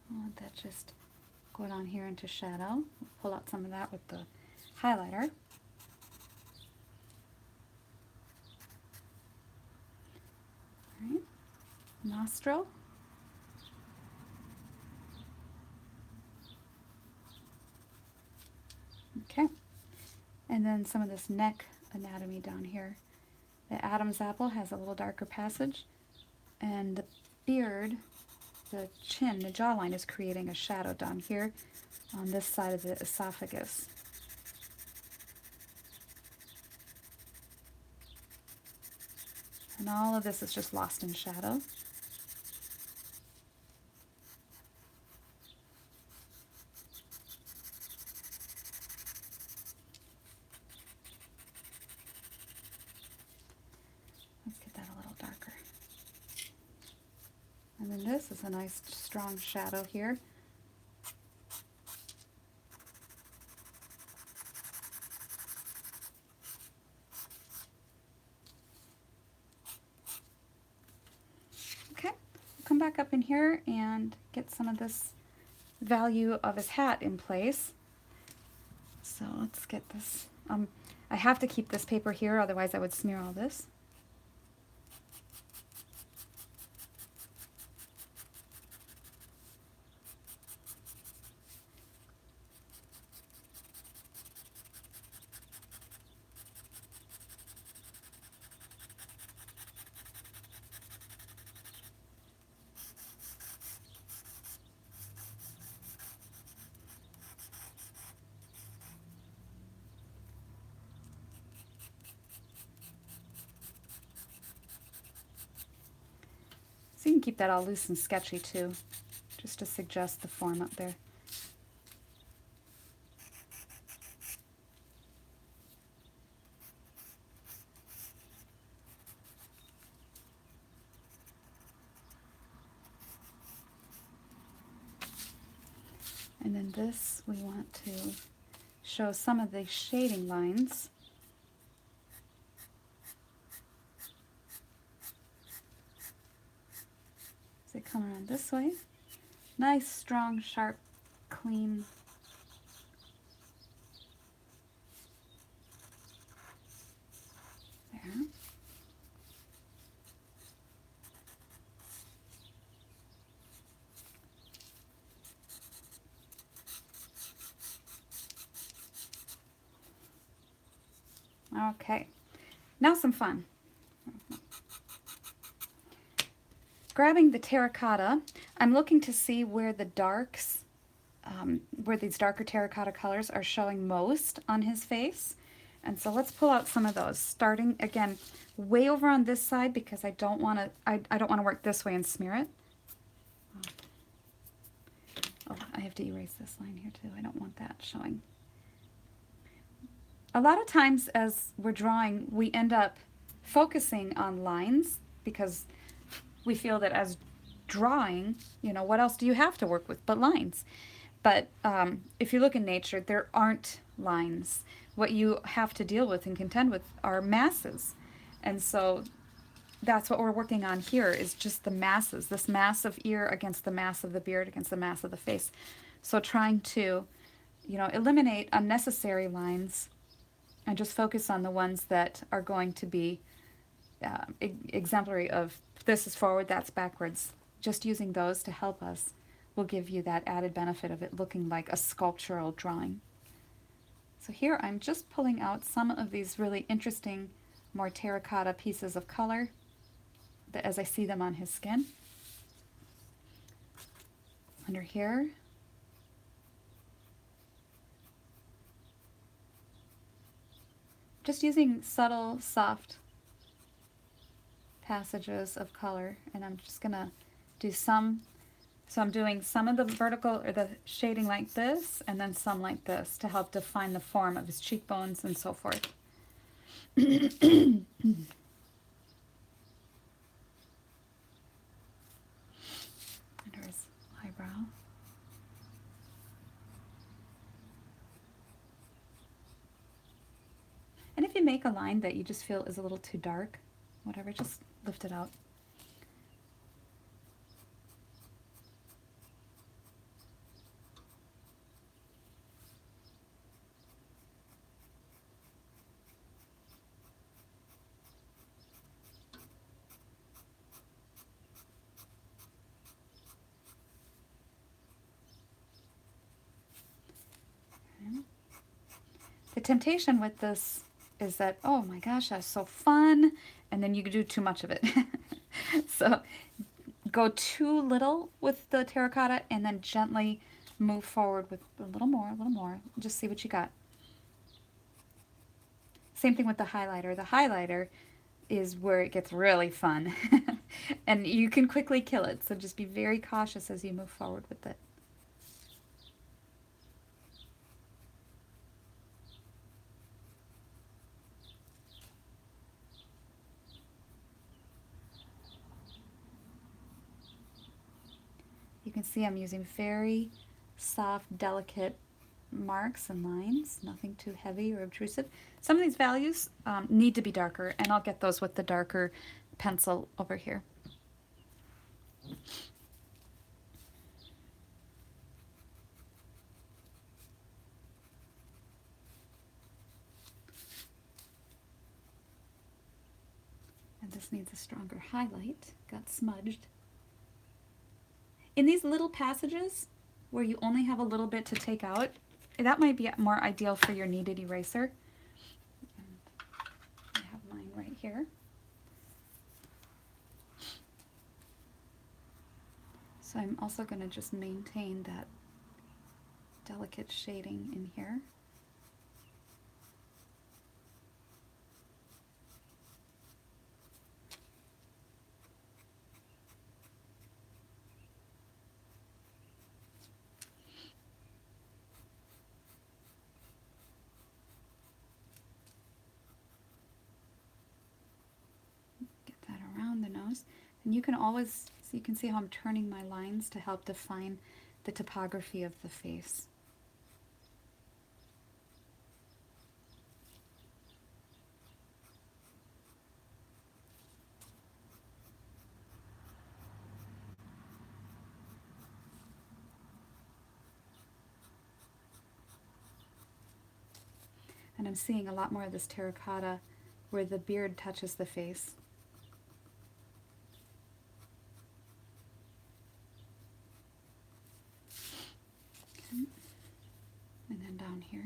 I'll let that just go down here into shadow. Pull out some of that with the highlighter. All right, nostril. Okay, and then some of this neck anatomy down here. The Adam's apple has a little darker passage, and the beard, the chin, the jawline is creating a shadow down here on this side of the esophagus. And all of this is just lost in shadow. Let's get that a little darker. And then this is a nice strong shadow here. Okay, come back up in here and get some of this value of his hat in place. So let's get this. I have to keep this paper here, otherwise I would smear all this. can keep that all loose and sketchy too, just to suggest the form up there. And then this, we want to show some of the shading lines. As they come around this way. Nice, strong, sharp, clean. There. Okay, now some fun. Grabbing the terracotta, I'm looking to see where the darks, where these darker terracotta colors are showing most on his face. And so let's pull out some of those, starting again way over on this side because I don't want to I don't want to work this way and smear it. Oh, I have to erase this line here too. I don't want that showing. A lot of times as we're drawing, we end up focusing on lines because we feel that as drawing, you know, what else do you have to work with but lines? But if you look in nature, there aren't lines. What you have to deal with and contend with are masses. And so that's what we're working on here is just the masses, this mass of ear against the mass of the beard against the mass of the face. So trying to, you know, eliminate unnecessary lines and just focus on the ones that are going to be exemplary of this is forward, that's backwards. Just using those to help us will give you that added benefit of it looking like a sculptural drawing. So here I'm just pulling out some of these really interesting, more terracotta pieces of color as I see them on his skin. Under here. Just using subtle, soft passages of color, and I'm just gonna do some. So I'm doing some of the vertical or the shading like this, and then some like this to help define the form of his cheekbones and so forth. Under his eyebrow. And if you make a line that you just feel is a little too dark, whatever, just lift it out. The temptation with this is that, oh my gosh, that's so fun, and then you do too much of it. So go too little with the terracotta and then gently move forward with a little more, just see what you got. Same thing with the highlighter. The highlighter is where it gets really fun and you can quickly kill it, so just be very cautious as you move forward with it. You can see I'm using very soft, delicate marks and lines, nothing too heavy or obtrusive. Some of these values need to be darker, and I'll get those with the darker pencil over here. And this needs a stronger highlight, got smudged. In these little passages where you only have a little bit to take out, that might be more ideal for your kneaded eraser. And I have mine right here. So I'm also going to just maintain that delicate shading in here. And you can always, so you can see how I'm turning my lines to help define the topography of the face. And I'm seeing a lot more of this terracotta where the beard touches the face. Okay. And then down here.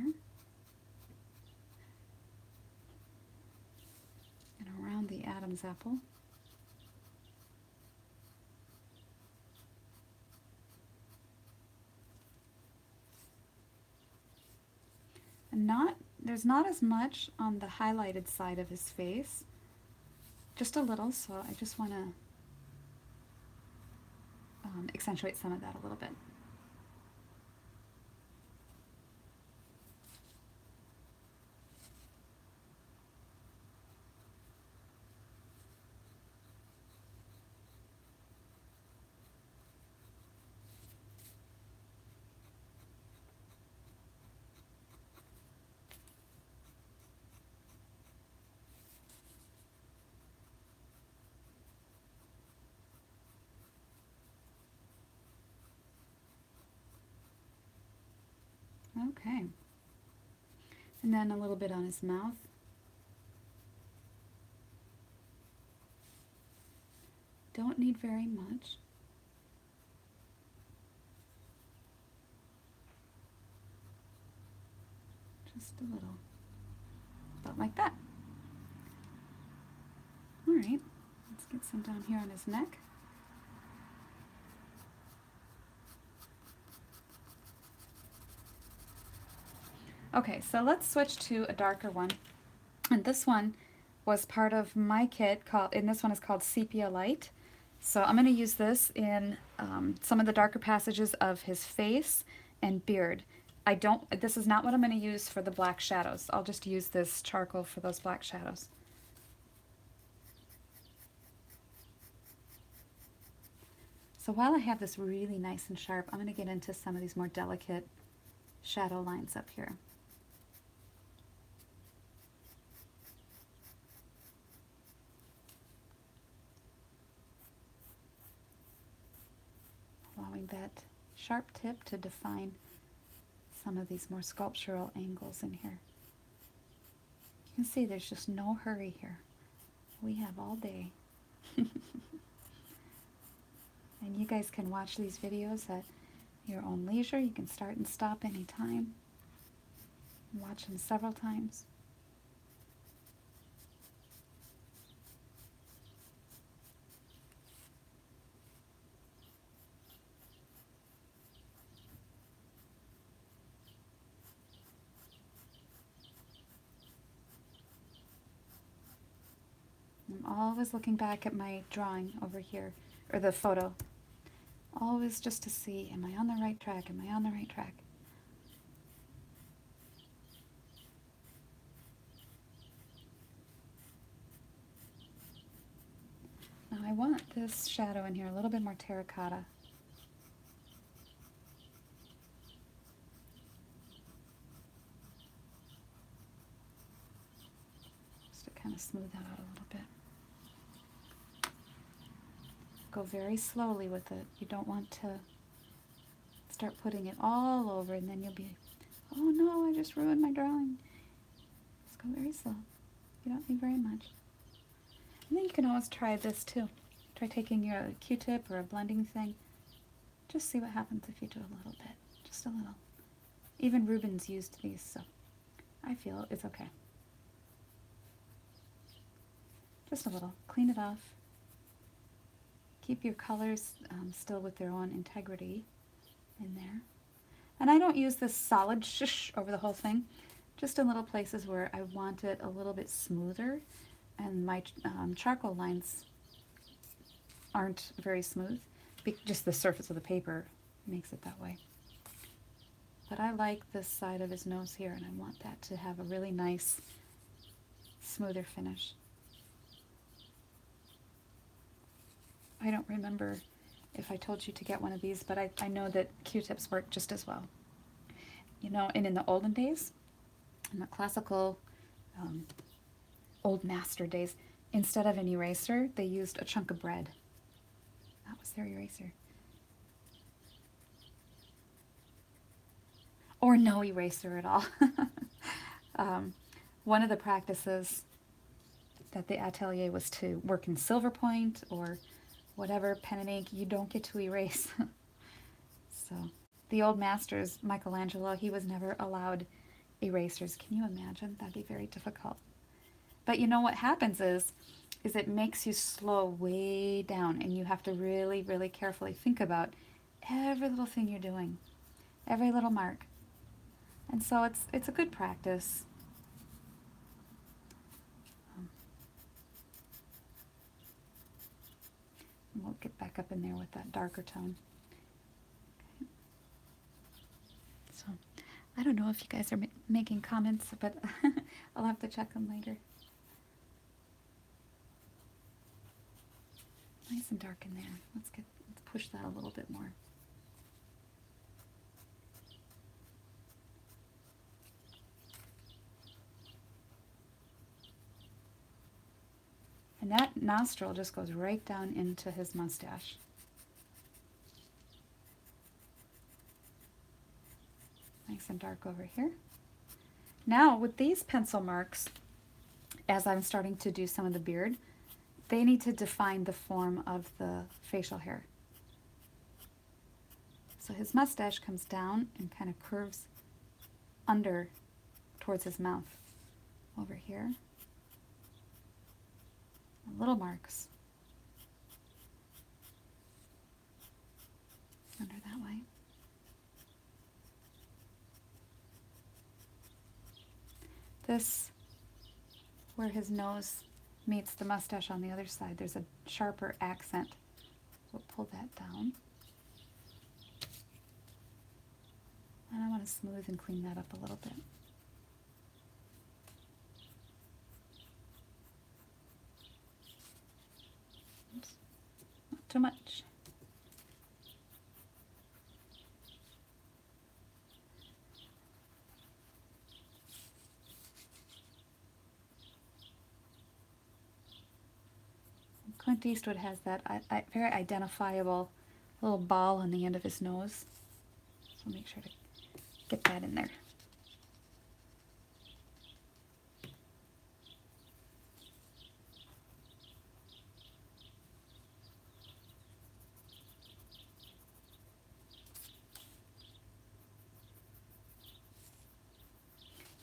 And around the Adam's apple. And there's not as much on the highlighted side of his face. Just a little, so I just want to accentuate some of that a little bit. Okay. And then a little bit on his mouth. Don't need very much. Just a little. About like that. Alright, let's get some down here on his neck. Okay, so let's switch to a darker one. And this one was part of my kit and this one is called Sepia Light. So I'm going to use this in some of the darker passages of his face and beard. This is not what I'm going to use for the black shadows. I'll just use this charcoal for those black shadows. So while I have this really nice and sharp, I'm going to get into some of these more delicate shadow lines up here. Allowing that sharp tip to define some of these more sculptural angles in here. You can see there's just no hurry here. We have all day. And you guys can watch these videos at your own leisure. You can start and stop anytime. Watch them several times. I'm always looking back at my drawing over here, or the photo. Always just to see, am I on the right track? Am I on the right track? Now I want this shadow in here a little bit more terracotta. Just to kind of smooth that out a little bit. Go very slowly with it. You don't want to start putting it all over and then you'll be, oh no, I just ruined my drawing. Just go very slow. You don't need very much. And then you can always try this too. Try taking your Q-tip or a blending thing. Just see what happens if you do a little bit. Just a little. Even Rubens used these, so I feel it's okay. Just a little. Clean it off. Keep your colors still with their own integrity in there. And I don't use this solid shush over the whole thing, just in little places where I want it a little bit smoother and my charcoal lines aren't very smooth. Just the surface of the paper makes it that way. But I like this side of his nose here and I want that to have a really nice, smoother finish. I don't remember if I told you to get one of these, but I know that Q-tips work just as well. You know, and in the olden days, in the classical old master days, instead of an eraser, they used a chunk of bread. That was their eraser. Or no eraser at all. One of the practices that the atelier was to work in silver point or whatever pen and ink. You don't get to erase. So the old masters, Michelangelo, he was never allowed erasers. Can you imagine? That'd be very difficult. But you know what happens is it makes you slow way down, and you have to really, really carefully think about every little thing you're doing, every little mark. And so it's a good practice. We'll get back up in there with that darker tone. Okay. So I don't know if you guys are making comments, but I'll have to check them later. Nice and dark in there. Let's push that a little bit more. And that nostril just goes right down into his mustache. Nice and dark over here. Now with these pencil marks, as I'm starting to do some of the beard, they need to define the form of the facial hair. So his mustache comes down and kind of curves under towards his mouth over here. Little marks under that way. This, where his nose meets the mustache on the other side, there's a sharper accent. We'll pull that down. And I want to smooth and clean that up a little bit. Oops. Not too much. Clint Eastwood has that very identifiable little ball on the end of his nose. So make sure to get that in there.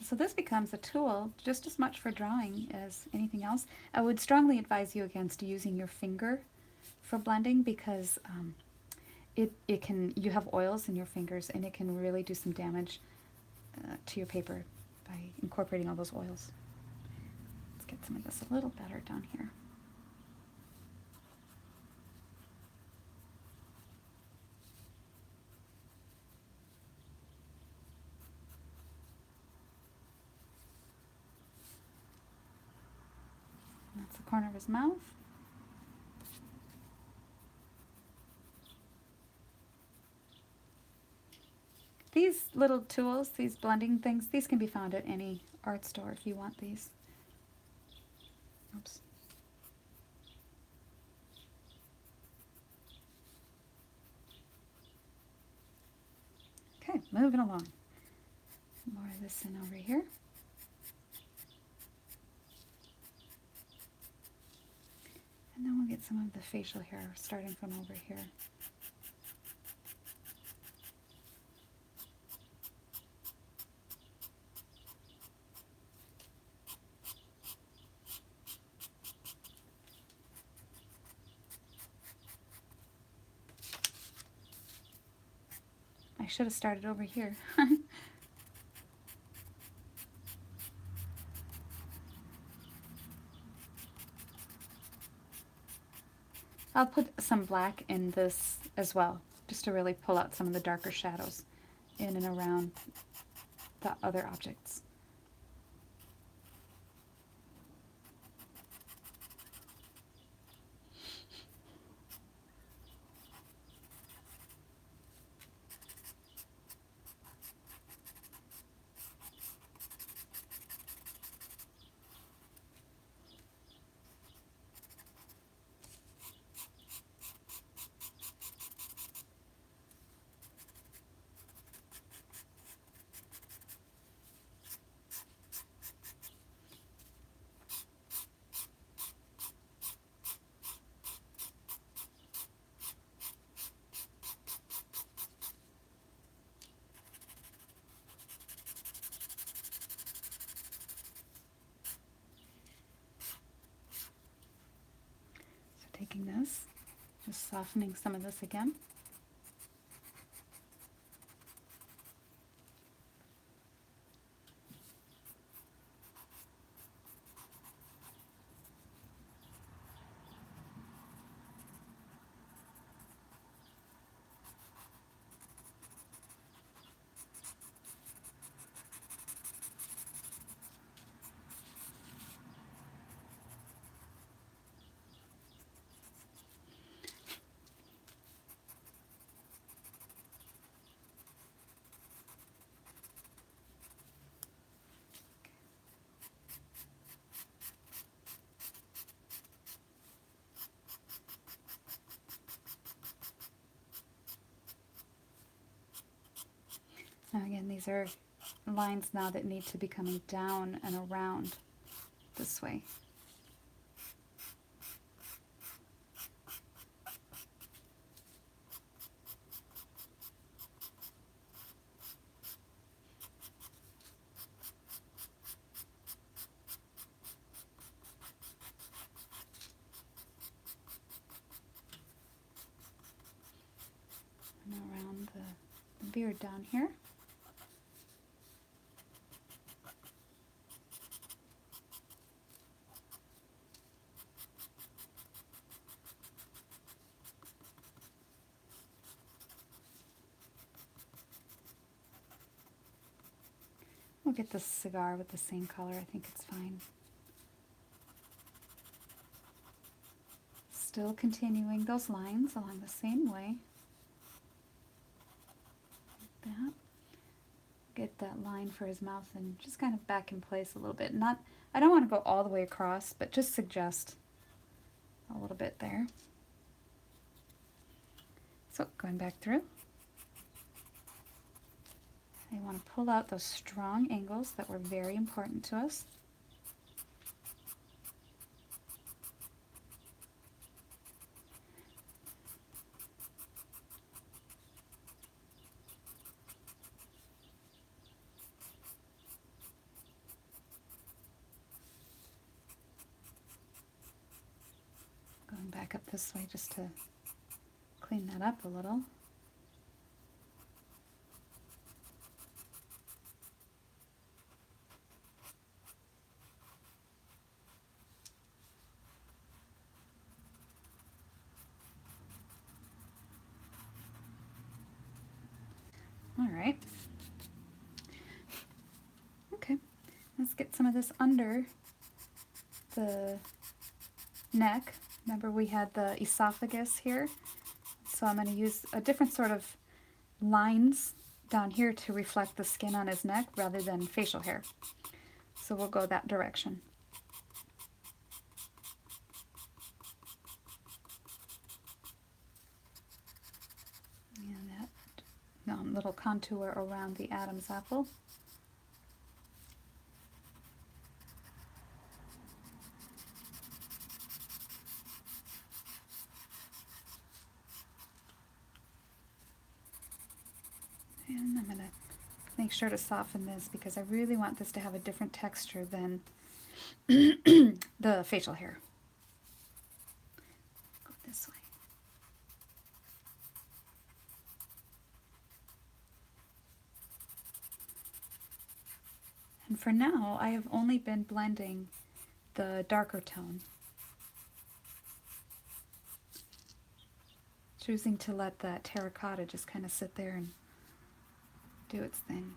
So this becomes a tool just as much for drawing as anything else. I would strongly advise you against using your finger for blending because you have oils in your fingers and it can really do some damage to your paper by incorporating all those oils. Let's get some of this a little better down here. That's the corner of his mouth. These little tools, these blending things, these can be found at any art store if you want these. Oops. Okay, moving along. More of this in over here. And then we'll get some of the facial hair starting from over here. I should have started over here. I'll put some black in this as well, just to really pull out some of the darker shadows in and around the other objects. Taking this, just softening some of this again. Now again, these are lines now that need to be coming down and around this way. And around the beard down here. We'll get this cigar with the same color. I think it's fine. Still continuing those lines along the same way. Like that. Get that line for his mouth and just kind of back in place a little bit. Not, I don't want to go all the way across, but just suggest a little bit there. So going back through. I want to pull out those strong angles that were very important to us. Going back up this way just to clean that up a little. All right. Okay, let's get some of this under the neck. Remember we had the esophagus here, so I'm going to use a different sort of lines down here to reflect the skin on his neck rather than facial hair. So we'll go that direction. And that little contour around the Adam's apple. And I'm going to make sure to soften this because I really want this to have a different texture than the facial hair. Go this way. And for now, I have only been blending the darker tone. Choosing to let that terracotta just kind of sit there and do its thing.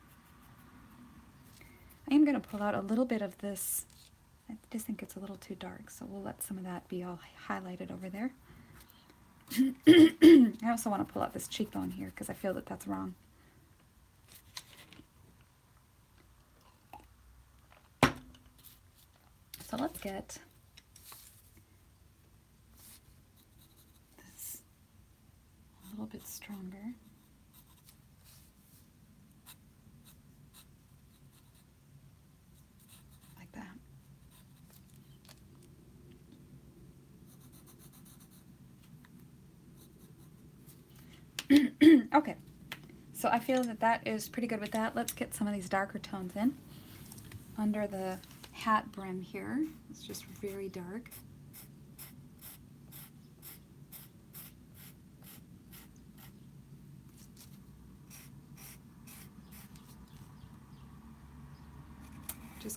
I am going to pull out a little bit of this. I just think it's a little too dark, so we'll let some of that be all highlighted over there. I also want to pull out this cheekbone here because I feel that that's wrong. So let's get this a little bit stronger. Like that. Okay, so I feel that that is pretty good with that. Let's get some of these darker tones in. Under the hat brim here, it's just very dark.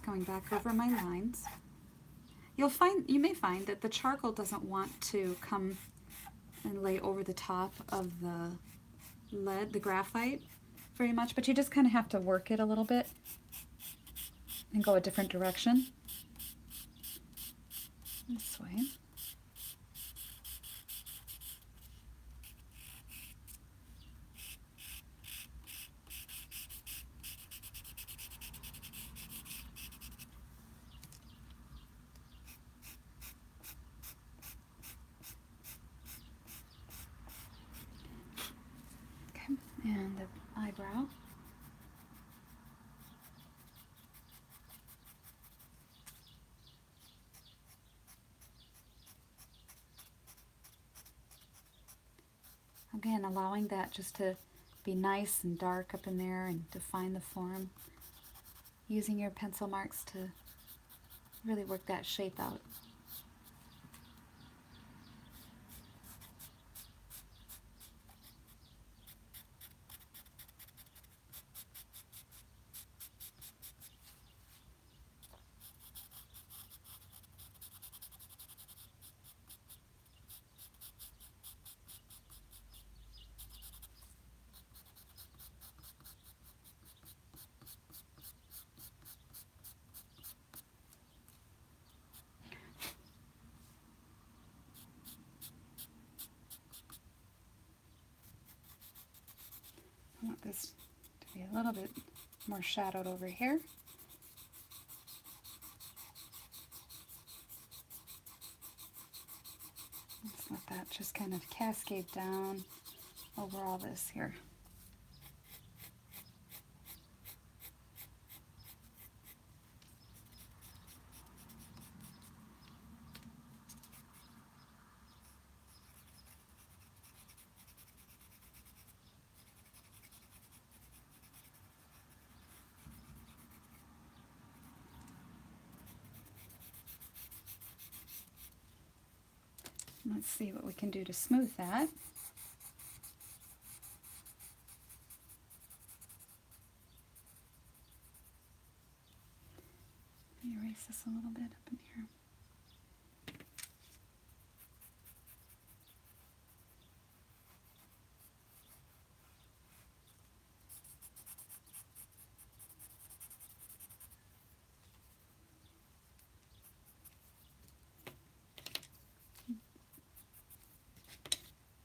going back over my lines. You may find that the charcoal doesn't want to come and lay over the top of the lead, the graphite, very much, but you just kind of have to work it a little bit and go a different direction. This way. Okay, and the eyebrow. Again, allowing that just to be nice and dark up in there and define the form. Using your pencil marks to really work that shape out. I want this to be a little bit more shadowed over here. Let's let that just kind of cascade down over all this here. Let's see what we can do to smooth that. Erase this a little bit up in here.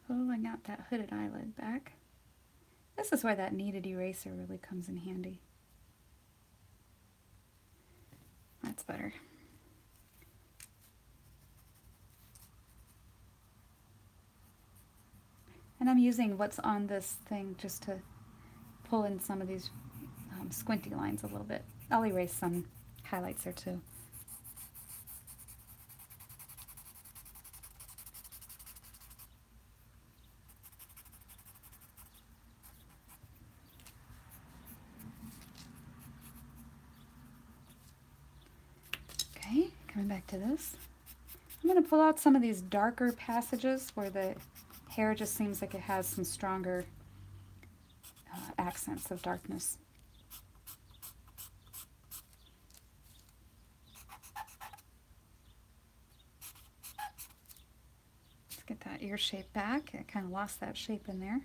Pulling out that hooded eyelid back. This is where that kneaded eraser really comes in handy. That's better. And I'm using what's on this thing just to pull in some of these squinty lines a little bit. I'll erase some highlights there too. Okay, coming back to this. I'm going to pull out some of these darker passages where the hair just seems like it has some stronger accents of darkness. Let's get that ear shape back. I kind of lost that shape in there.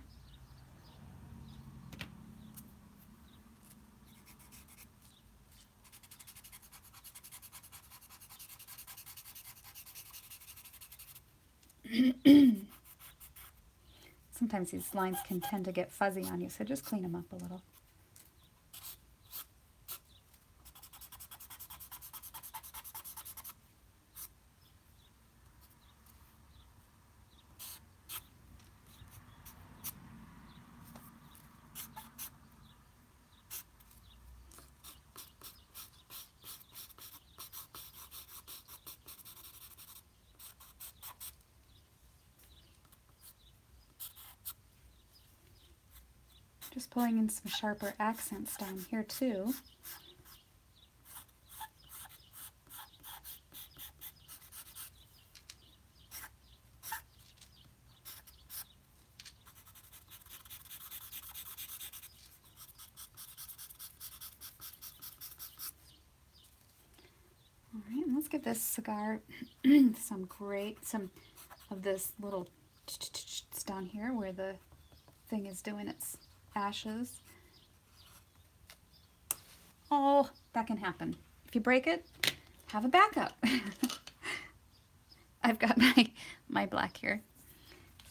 Sometimes these lines can tend to get fuzzy on you, so just clean them up a little. Just pulling in some sharper accents down here too. Let's give this cigar some of this little down here where the thing is doing its ashes. Oh, that can happen. If you break it, have a backup. I've got my black here.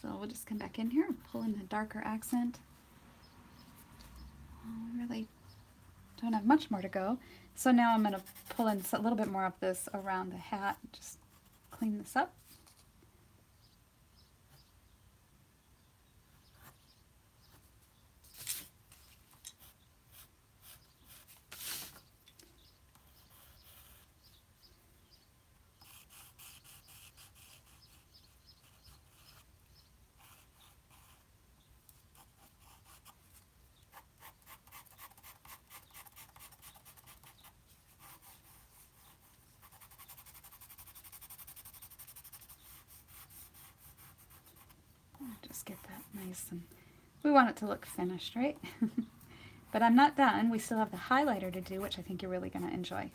So we'll just come back in here and pull in the darker accent. Oh, really don't have much more to go. So now I'm going to pull in a little bit more of this around the hat. Just clean this up. Just get that nice, and we want it to look finished, right? But I'm not done. We still have the highlighter to do, which I think you're really going to enjoy.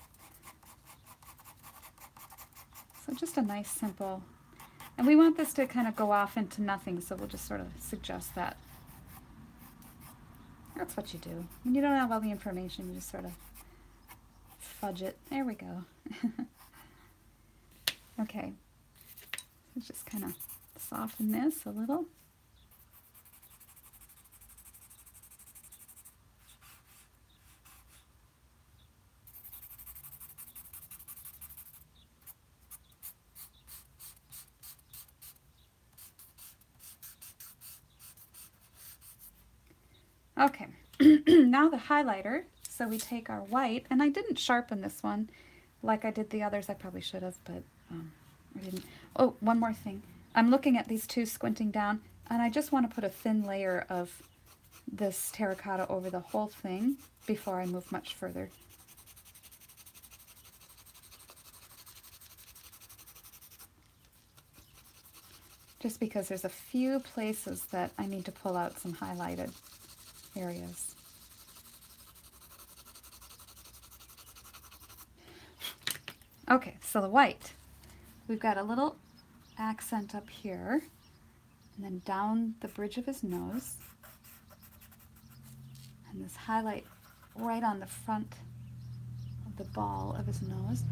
So just a nice simple, and we want this to kind of go off into nothing, so we'll just sort of suggest that. That's what you do. When you don't have all the information, you just sort of fudge it. There we go. Okay, let's just kind of soften this a little. Okay, now the highlighter. So we take our white, and I didn't sharpen this one like I did the others. I probably should have, but I didn't. Oh, one more thing. I'm looking at these two squinting down, and I just want to put a thin layer of this terracotta over the whole thing before I move much further. Just because there's a few places that I need to pull out some highlighted areas. Okay, so the white. We've got a little accent up here, and then down the bridge of his nose, and this highlight right on the front of the ball of his nose,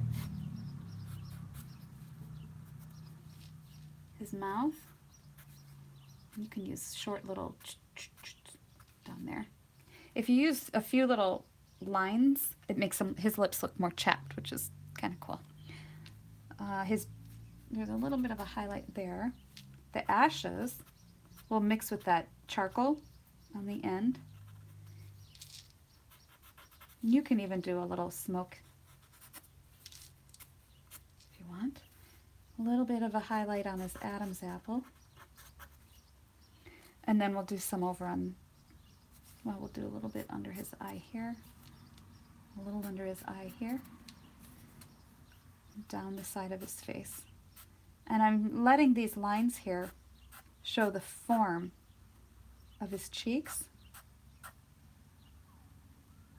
his mouth. You can use short little down there. If you use a few little lines, it makes his lips look more chapped, which is kind of cool. There's a little bit of a highlight there. The ashes will mix with that charcoal on the end. You can even do a little smoke if you want. A little bit of a highlight on his Adam's apple. And then we'll do some over on, well, we'll do a little bit under his eye here. A little under his eye here. Down the side of his face. And I'm letting these lines here show the form of his cheeks.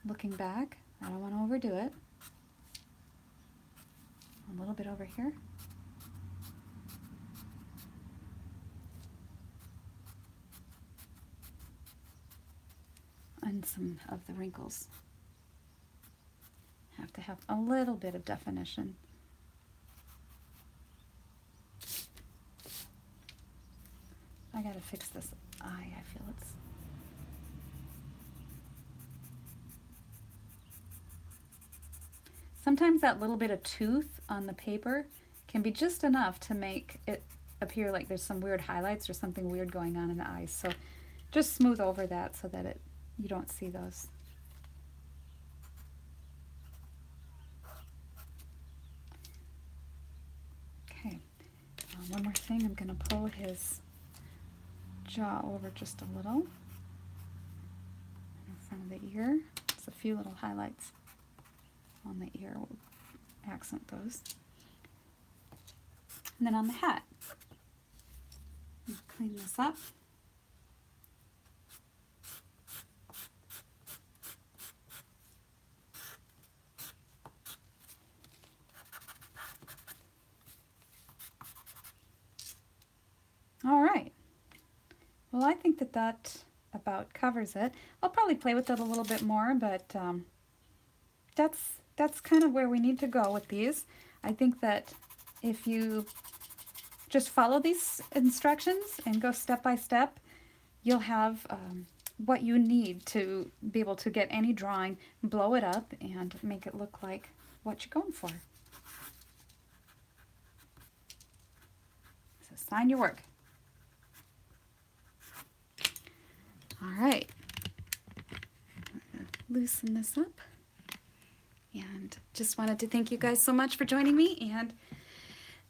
Looking back, I don't want to overdo it. A little bit over here. And some of the wrinkles. Have to have a little bit of definition. I gotta fix this eye. I feel it's... Sometimes that little bit of tooth on the paper can be just enough to make it appear like there's some weird highlights or something weird going on in the eyes. So just smooth over that so that you don't see those. Okay, one more thing. I'm going to pull his jaw over just a little in front of the ear. Just a few little highlights on the ear. We'll accent those. And then on the hat, clean this up. Well, I think that that about covers it. I'll probably play with it a little bit more, but that's kind of where we need to go with these. I think that if you just follow these instructions and go step by step, you'll have what you need to be able to get any drawing, blow it up, and make it look like what you're going for. So sign your work. All right. Loosen this up. And just wanted to thank you guys so much for joining me, and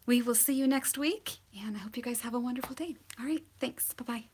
we will see you next week, and I hope you guys have a wonderful day. All right, thanks. Bye-bye.